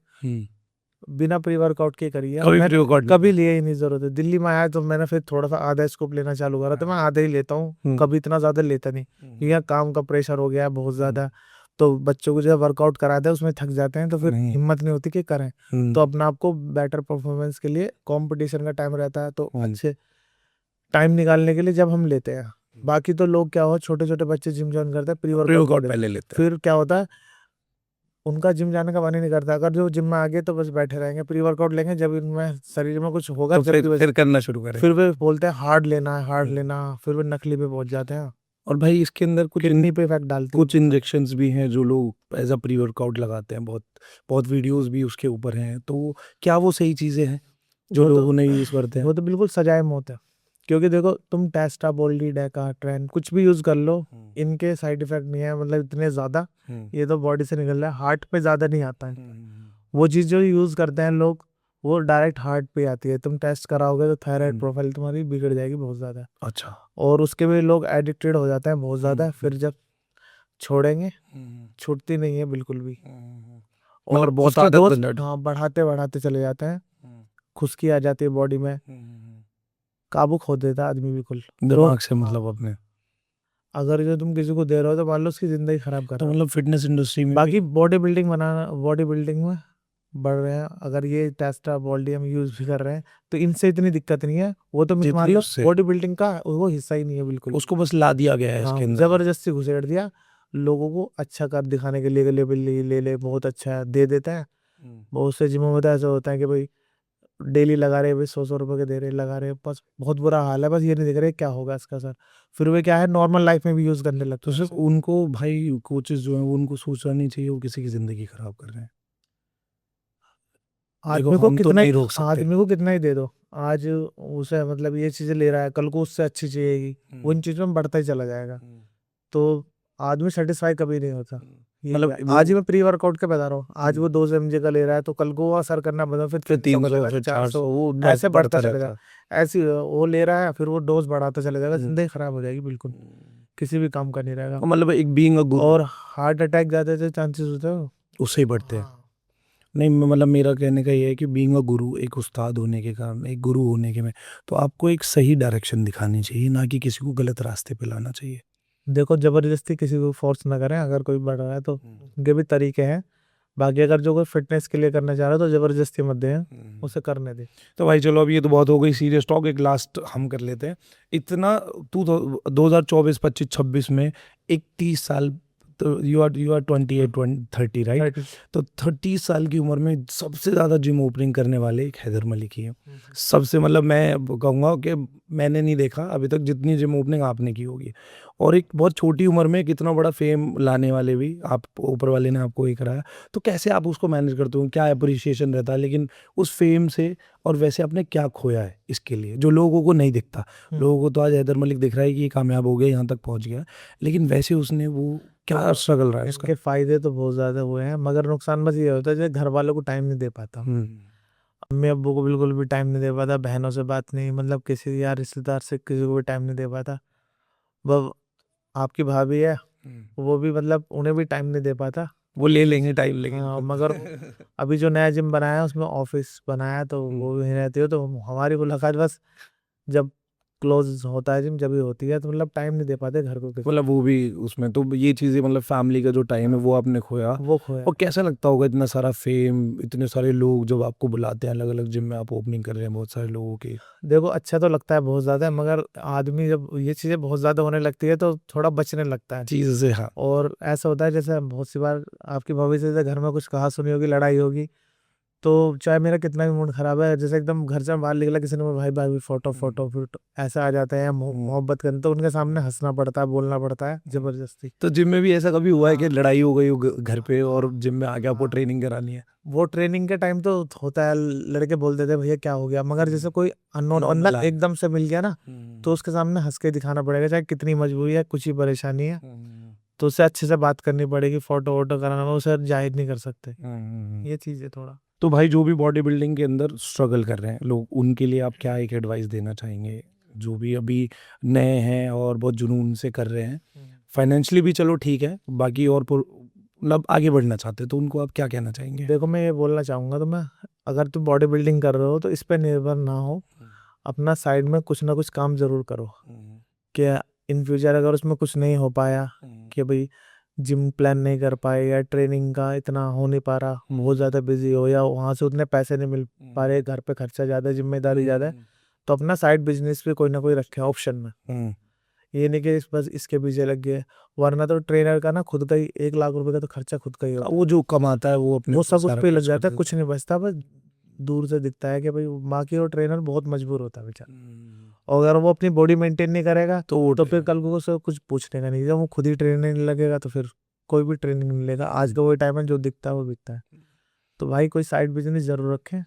बिना प्री वर्कआउट के करी है। कभी मैं प्री वर्कआउट नहीं कभी किया। लिए ही नहीं ज़रूरत है। दिल्ली में आया तो मैंने फिर थोड़ा-सा आधा स्कूप लेना चालू करा, तो मैं हाँ। आधा ही लेता हूँ, हुँ। कभी इतना ज़्यादा लेता नहीं। यहाँ काम का प्रेशर हो गया है बहुत ज़्यादा, तो बच्चों को जो है वर्कआउट कराते हैं उसमें थक जाते हैं, तो फिर नहीं। हिम्मत नहीं होती कि करें। तो अपने आप को बेटर परफॉर्मेंस के लिए कॉम्पिटिशन का टाइम रहता है, तो अच्छे टाइम निकालने के लिए जब हम लेते हैं। बाकी तो लोग क्या हो, छोटे-छोटे बच्चे जिम जॉइन करते हैं, प्री प्री वर्कआउट वर्कआउट पहले लेते हैं। फिर क्या होता है, उनका जिम जाने का मन ही नहीं करता। अगर जो जिम में आ गए तो बस बैठे रहेंगे, प्री वर्कआउट लेंगे, जब इनमें शरीर में कुछ होगा तो जब की वजह फिर करना शुरू करें। फिर वे बोलते हैं हार्ड लेना है, हार्ड लेना, फिर वे नकली पे पहुंच जाते हैं, और भाई इसके अंदर किडनी पे इफेक्ट डालती है। कुछ इंजेक्शंस भी हैं जो लोग एज अ प्री वर्कआउट लगाते हैं, बहुत बहुत वीडियोस भी उसके ऊपर हैं। तो क्या वो सही चीज़ें हैं जो वो तो लोगों ने यूज़ करते हैं? वो तो बिल्कुल सजाए मौत है। क्योंकि देखो, तुम टेस्टा, बोल्डी, डेका, ट्रेन कुछ भी यूज कर लो, इनके साइड इफेक्ट नहीं है, मतलब इतने ज्यादा। ये तो बॉडी से निकल रहा है, हार्ट पे ज्यादा नहीं आता है। वो चीज जो यूज करते हैं लोग, वो डायरेक्ट हार्ट पे आती है। तुम टेस्ट कराओगे तो थायराइड प्रोफाइल तुम्हारी बिगड़ जाएगी बहुत ज्यादा। अच्छा। और उसके भी लोग एडिक्टेड हो जाते हैं बहुत ज्यादा, फिर जब छोड़ेंगे छूटती नहीं है बिल्कुल भी। और मतलब बहुत उसकी आदत डोज बन जाती। बढ़ाते बढ़ाते चले जाते हैं, खुश्की आ जाती है बॉडी में, काबू खो देता है आदमी बिल्कुल। दिमाग से मतलब अपने। अगर जो तुम किसी को दे रहे हो तो मान लो उसकी जिंदगी खराब कर तो रहे हो। मतलब फिटनेस इंडस्ट्री में बाकी बॉडी बिल्डिंग में बढ़ रहे हैं, अगर ये टेस्टा बॉडी हम यूज भी कर रहे हैं तो इनसे इतनी दिक्कत नहीं है। वो तो मान जितनी लो उससे बॉडी बिल्डिंग का वो हिस्सा ही नहीं है बिल्कुल। उसको बस ला दिया गया है हाँ, इसके अंदर। जबरदस्ती घुसेड़ दिया लोगों को, अच्छा कर दिखाने के लिए, ले ले बहुत अच्छा है, दे देते हैं। बहुत से जिमों में तो ऐसा होता है कि भाई डेली लगा रहे, भाई 100 रुपए के दे रहे, लगा रहे, बस बहुत बुरा हाल है, बस ये नहीं देख रहे क्या होगा इसका सर। फिर वे क्या है, नॉर्मल लाइफ में भी यूज करने लगते तो हैं सिर्फ इसे। उनको भाई कोचेस जो हैं वो उनको सोचना नहीं चाहिए वो किसी की ज़िंदगी ख़राब कर रहे हैं। देखो आदमी को हम तो कितना ही नहीं रोक सकते। आदमी को कितना ही दे दो, आज उसे मतलब ये चीजें ले रहा है, कल को उससे अच्छी चाहिएगी, वो इन चीजों में बढ़ता ही चला जाएगा। तो आदमी सेटिस्फाई कभी नहीं होता। ये मतलब आज ही मैं प्री वर्कआउट का बता रहा हूँ, आज वो 200 mg का ले रहा है तो कल को वो असर करना बंद हो, फिर फिर 300 300 का, फिर 400, 400 वो ऐसे बढ़ता बढ़ता चलेगा। रहता। ऐसी वो ले रहा है, फिर वो डोज बढ़ाता चला जाएगा, जिंदगी खराब हो जाएगी बिल्कुल, किसी भी काम का नहीं रहेगा। तो मतलब एक बीइंग अ गुरु और हार्ट अटैक ज्यादा से चांसेस होते हो। उससे ही बढ़ते हैं। हाँ, नहीं मतलब मेरा कहने का ये है कि बीइंग अ गुरु, एक उस्ताद होने के कारण, एक गुरु होने के में, तो आपको एक सही डायरेक्शन दिखानी चाहिए, ना कि किसी को गलत रास्ते पे लाना चाहिए। देखो जबरदस्ती किसी को फोर्स ना करें, अगर कोई बढ़ रहा है तो उनके भी तरीके हैं। बाकी अगर जो कोई फिटनेस के लिए करना चाह रहा है तो जबरदस्ती मत दें, उसे करने दे। तो भाई चलो अब ये तो बहुत हो गई सीरियस टॉक, एक लास्ट हम कर लेते हैं। इतना तू 2024 25 26 में एक 30 साल, तो यू आर 28 30 राइट? तो 30 साल की उम्र में सबसे ज़्यादा जिम ओपनिंग करने वाले एक हैदर मलिक ही है। सबसे मतलब मैं कहूँगा कि मैंने नहीं देखा अभी तक जितनी जिम ओपनिंग आपने की होगी। और एक बहुत छोटी उम्र में कितना बड़ा फेम लाने वाले भी आप, ऊपर वाले ने आपको ये कराया। तो कैसे आप उसको मैनेज करते हो, क्या अप्रिसिएशन रहता है लेकिन उस फेम से, और वैसे आपने क्या खोया है इसके लिए जो लोगों को नहीं दिखता? लोगों को तो आज हैदर मलिक दिख रहा है कि ये कामयाब हो गया, यहाँ तक पहुँच गया, लेकिन वैसे उसने वो क्या स्ट्रगल रहा है उसका? इसके फायदे तो बहुत ज्यादा हुए हैं, मगर नुकसान बस ये होता है जो घर वालों को टाइम नहीं दे पाता। मम्मी अब्बू को बिल्कुल भी टाइम नहीं दे पाता, बहनों से बात नहीं, मतलब किसी यार रिश्तेदार से किसी को भी टाइम नहीं दे पाता। वो आपकी भाभी है, वो भी मतलब उन्हें भी टाइम नहीं दे पाता। वो ले लेंगे टाइम लेकिन हाँ, खुद मगर अभी जो नया जिम बनाया है उसमें ऑफिस बनाया है, तो वो भी रहती है, तो हमारी मुलाकात बस जब क्लोज होता है जिम जब भी होती है, तो मतलब टाइम नहीं दे पाते घर को किसी मतलब वो भी उसमें तो ये चीजें मतलब फैमिली का जो टाइम है वो आपने खोया। वो खोया। और कैसा लगता होगा इतना सारा फेम, इतने सारे लोग जब आपको बुलाते हैं, अलग अलग जिम में आप ओपनिंग कर रहे हैं बहुत सारे लोगों की। देखो अच्छा तो लगता है बहुत ज्यादा, मगर आदमी जब ये चीजें बहुत ज्यादा होने लगती है तो थोड़ा बचने लगता है। चीज से हाँ। और ऐसा होता है जैसे बहुत सी बार आपकी भाभी से घर में कुछ कहा सुनी होगी, लड़ाई होगी, तो चाहे मेरा कितना भी मूड खराब है, जैसे एकदम घर से बाहर निकला किसी ने बोला, भाई भाई फोटो फोटो फोटो ऐसा आ जाता है, या मोहब्बत करने, तो उनके सामने हंसना पड़ता है, बोलना पड़ता है जबरदस्ती। तो जिम में भी ऐसा कभी हुआ है कि हाँ। लड़ाई हो गई हो घर पे और जिम में आके आपको हाँ। ट्रेनिंग करानी है? वो ट्रेनिंग के टाइम तो होता है, लड़के बोल देते हैं भैया क्या हो गया, मगर जैसे कोई अननोन Unknown बंदा बुला रहे। एकदम से मिल गया ना, तो उसके सामने हंस के दिखाना पड़ेगा, चाहे कितनी मजबूरी है, कुछ ही परेशानी है, तो उससे अच्छे से बात करनी पड़ेगी, फोटो वोटो कराना, उसे जाहिर नहीं कर सकते। ये चीज है थोड़ा। तो भाई जो भी बॉडी बिल्डिंग के अंदर स्ट्रगल कर रहे हैं लोग, उनके लिए आप क्या एक एडवाइस देना चाहेंगे? जो भी अभी नए हैं और बहुत जुनून से कर रहे हैं, फाइनेंशियली भी चलो ठीक है, बाकी और मतलब आगे बढ़ना चाहते हैं, तो उनको आप क्या कहना चाहेंगे? देखो मैं ये बोलना चाहूंगा, तो मैं अगर तुम बॉडी बिल्डिंग कर रहे हो तो इस पे निर्भर ना हो, अपना साइड में कुछ ना कुछ काम जरूर करो। क्या इन फ्यूचर अगर उसमें कुछ नहीं हो पाया, कि भाई जिम प्लान नहीं कर पाए, या ट्रेनिंग का इतना हो नहीं पा रहा, बहुत ज़्यादा बिजी हो, या वहाँ से उतने पैसे नहीं मिल पा रहे, घर पे खर्चा ज़्यादा है, जिम्मेदारी ज़्यादा है, तो अपना साइड बिजनेस भी कोई ना कोई रखे ऑप्शन में। ये नहीं कि बस इसके पीछे लग गए, वरना तो ट्रेनर का ना खुद का ही 1 लाख रुपए का तो खर्चा खुद का ही होता वो जो कमाता है वो अपने है, वो ऊपर सब उस सारा पे लग खर्च कर जाता है, देता कुछ नहीं बचता, बस दूर से दिखता है कि भाई बाकी वो ट्रेनर बहुत मजबूर होता है बेचारा। है। और अगर वो अपनी बॉडी मेंटेन नहीं करेगा, तो वो तो फिर कल को उसे कुछ पूछने का नहीं, जब वो खुद ही ट्रेनिंग नहीं लगेगा तो फिर कोई भी ट्रेनिंग नहीं लेगा। आज का वही टाइम है, जो दिखता है वो बिकता है। तो भाई कोई साइड बिजनेस जरूर रखें,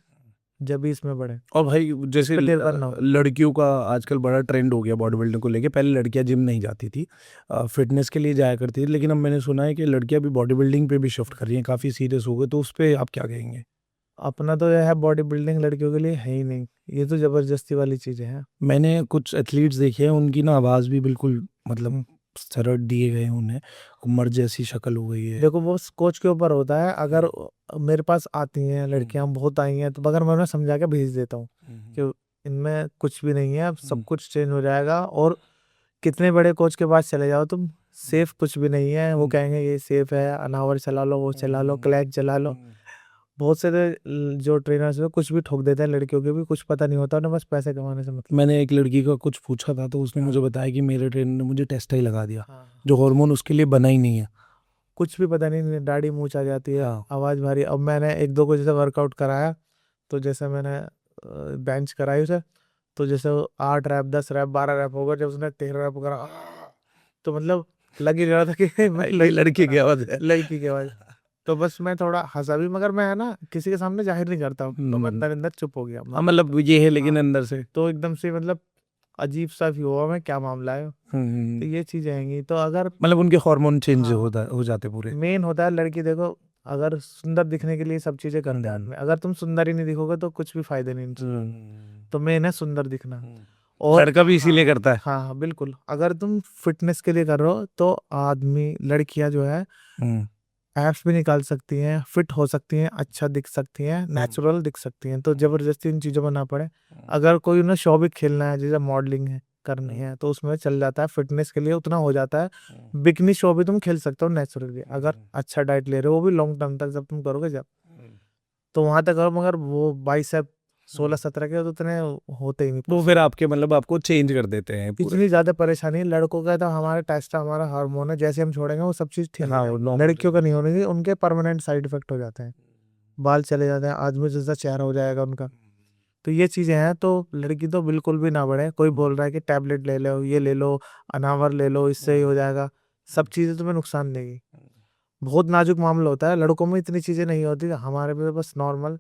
जब भी इसमें बढ़े, और भाई इस जैसे पे निर्भर ना हो। लड़कियों का आजकल बड़ा ट्रेंड हो गया बॉडी बिल्डिंग को लेके। पहले लड़कियां जिम नहीं जाती थी, फिटनेस के लिए जाया करती थी, लेकिन अब मैंने सुना है कि लड़कियां भी बॉडी बिल्डिंग पे भी शिफ्ट कर रही हैं, काफ़ी सीरियस हो गए, तो उस पर आप क्या कहेंगे? अपना तो यह है बॉडी बिल्डिंग लड़कियों के लिए है ही नहीं, ये तो जबरदस्ती वाली चीजें हैं। मैंने कुछ एथलीट्स देखे हैं, उनकी ना आवाज़ भी बिल्कुल मतलब स्टेरॉइड दिए गए हैं उन्हें, मर्द जैसी शक्ल हो गई है। देखो वो कोच के ऊपर होता है। अगर मेरे पास आती हैं लड़कियां, बहुत आई हैं, तो मगर मैं उन्हें समझा के भेज देता हूँ कि इनमें कुछ भी नहीं है, अब सब कुछ चेंज हो जाएगा। और कितने बड़े कोच के पास चले जाओ तुम, सेफ कुछ भी नहीं है। वो कहेंगे ये सेफ है, अनावर चला लो, वो चला लो, क्लैच चला लो। बहुत से जो ट्रेनर्स है कुछ भी ठोक देते हैं, लड़कियों के भी कुछ पता नहीं होता, उन्हें बस पैसे कमाने से मतलब। मैंने एक लड़की का कुछ पूछा था, तो उसने मुझे बताया कि मेरे ट्रेनर ने मुझे टेस्ट ही लगा दिया, हाँ। जो हार्मोन उसके लिए बना ही नहीं है। कुछ भी पता नहीं, दाढ़ी मूंछ आ जाती है, हाँ। आवाज भारी। अब मैंने एक दो को जैसे वर्कआउट कराया, तो जैसे मैंने बेंच कराई उसे, तो जैसे 8 रैप 10 रैप 12 रैप हो गए, जब उसने 13 रैप करा, तो मतलब लग ही रहा था कि मैं ये लड़के की आवाज है। लड़की की आवाज। तो बस मैं थोड़ा हंसा भी, मगर मैं है ना किसी के सामने जाहिर नहीं करता हूँ, तो मैं अंदर अंदर चुप हो गया। हाँ मतलब ये है, लेकिन हाँ। अंदर से तो एकदम से मतलब अजीब सा भी हुआ, मैं क्या मामला है। तो ये चीजें आएंगी, तो अगर मतलब उनके हार्मोन चेंज हाँ, हो जाते पूरे। मेन होता है लड़की, देखो अगर सुंदर दिखने के लिए सब चीजें करते हैं आदमी, अगर तुम सुंदर ही नहीं दिखोगे तो कुछ भी फायदा नहीं इन चीजों। तो मेन है सुंदर दिखना। और लड़का भी इसीलिए हाँ, करता है। हाँ हाँ बिल्कुल, अगर तुम फिटनेस के लिए कर रहे हो तो आदमी लड़कियां जो है एप्स भी निकाल सकती हैं, फिट हो सकती हैं, अच्छा दिख सकती हैं, नेचुरल दिख सकती हैं, तो जबरदस्ती इन चीजों में ना पड़े। अगर कोई उन्हें शो भी खेलना है, जैसे मॉडलिंग है करनी है, तो उसमें चल जाता है, फिटनेस के लिए उतना हो जाता है। बिकनी शो भी तुम खेल सकते हो नेचुरली, अगर अच्छा डाइट ले रहे हो, वो भी लॉन्ग टर्म तक जब तुम करोगे जब, तो वहां तक करो। मगर वो 22 16 17 के तो उतने होते ही नहीं। वो फिर आपके मतलब आपको चेंज कर देते हैं पूरे। इतनी ज्यादा परेशानी है लड़कों का, तो हमारा टेस्ट हमारा हार्मोन है, जैसे हम छोड़ेंगे वो सब चीज ठीक हो हाँ जाएगी। normal लड़कियों का नहीं होने की, उनके परमानेंट साइड इफेक्ट हो जाते हैं, बाल चले जाते हैं, आदमी जैसा चेहरा हो जाएगा उनका। तो ये चीजें हैं, तो लड़की तो बिल्कुल भी ना बढ़े। कोई बोल रहा है कि टैबलेट ले लो, ये ले लो, अनावर ले लो, इससे ही हो जाएगा, सब चीजें तुम्हें नुकसान देगी। बहुत नाजुक मामला होता है, लड़कों में इतनी चीजें नहीं होती, हमारे में बस नॉर्मल,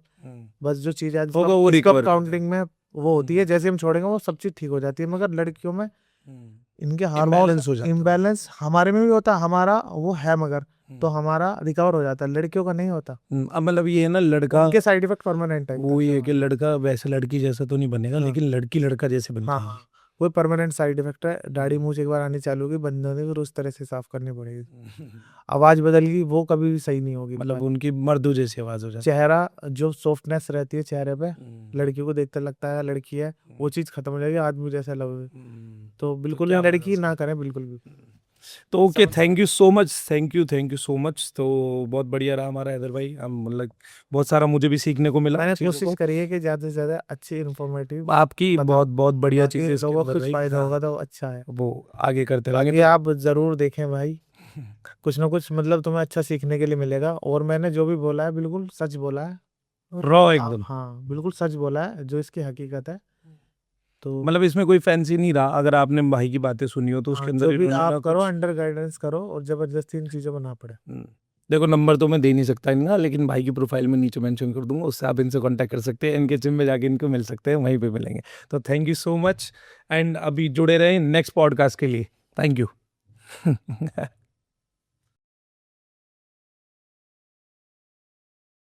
बस जो चीज है होगा वो स्टॉप रिकवर काउंटिंग में वो होती है, जैसे हम छोड़ेंगे वो सब चीज ठीक हो जाती है। मगर लड़कियों में इनके हार्मोन Imbalance हो जाता है। इम्बैलेंस हमारे में भी होता है, हमारा वो है, मगर तो हमारा रिकवर हो जाता है, लड़कियों का नहीं होता। अब मतलब ये है ना, लड़का उनके साइड इफेक्ट परमानेंट है वो ये है कि हाँ लड़का वैसे लड़की जैसा तो नहीं बनेगा, हाँ लेकिन लड़की लड़का जैसे बनती हाँ है। हाँ, वो परमानेंट साइड इफेक्ट है। दाढ़ी मूंछ एक बार आनी चालू होगी, बंद होने फिर उस तरह से साफ करनी पड़ेगी। आवाज बदल गई, वो कभी भी सही नहीं होगी मतलब दोबारा। उनकी मर्दों जैसी आवाज हो जाती है। चेहरा जो सॉफ्टनेस रहती है चेहरे पे, लड़कियों को देखते लगता है लड़की है, वो चीज खत्म हो जाएगी, आदमी जैसा लगेगा। तो बिल्कुल भी क्या फायदा लड़की ना उसका? करें, बिल्कुल भी। तो okay, thank you so much, thank you so much. तो बहुत बढ़िया रहा हमारा हैदर भाई, हम मतलब बहुत सारा मुझे भी सीखने को मिला मैंने चीज़ों कोशिश को। करी है कि ज्यादा से ज्यादा अच्छी इन्फॉर्मेटिव आपकी बताऊं, बहुत बहुत बढ़िया ताकि चीज़ें इसके लोगों अंदर को कुछ रही। फायदा हाँ, होगा तो अच्छा है। वो आगे करते रहेंगे बाकी तो। आप जरूर देखें भाई, कुछ ना कुछ मतलब तुम्हें अच्छा सीखने के लिए मिलेगा। और मैंने जो भी बोला है बिल्कुल सच बोला है। रॉ एकदम, हाँ बिल्कुल सच बोला है, जो इसकी हकीकत है। तो मतलब इसमें कोई फैंसी नहीं रहा। अगर आपने भाई की बातें सुनी हो तो हाँ, उसके अंदर जो भी इन्होंने आप ना करो कुछ अंडर गाइडेंस करो, और जबरदस्ती इन चीजों में ना पड़े। देखो, नंबर तो मैं दे नहीं सकता इनका, लेकिन भाई की प्रोफाइल में नीचे मेंशन कर दूंगा, उससे आप इनसे कांटेक्ट कर सकते हैं, इनके जिम में जाके इनको मिल सकते हैं, वहीं पे मिलेंगे। तो thank you so much, and अभी जुड़े रहें नेक्स्ट पॉडकास्ट के लिए। Thank you.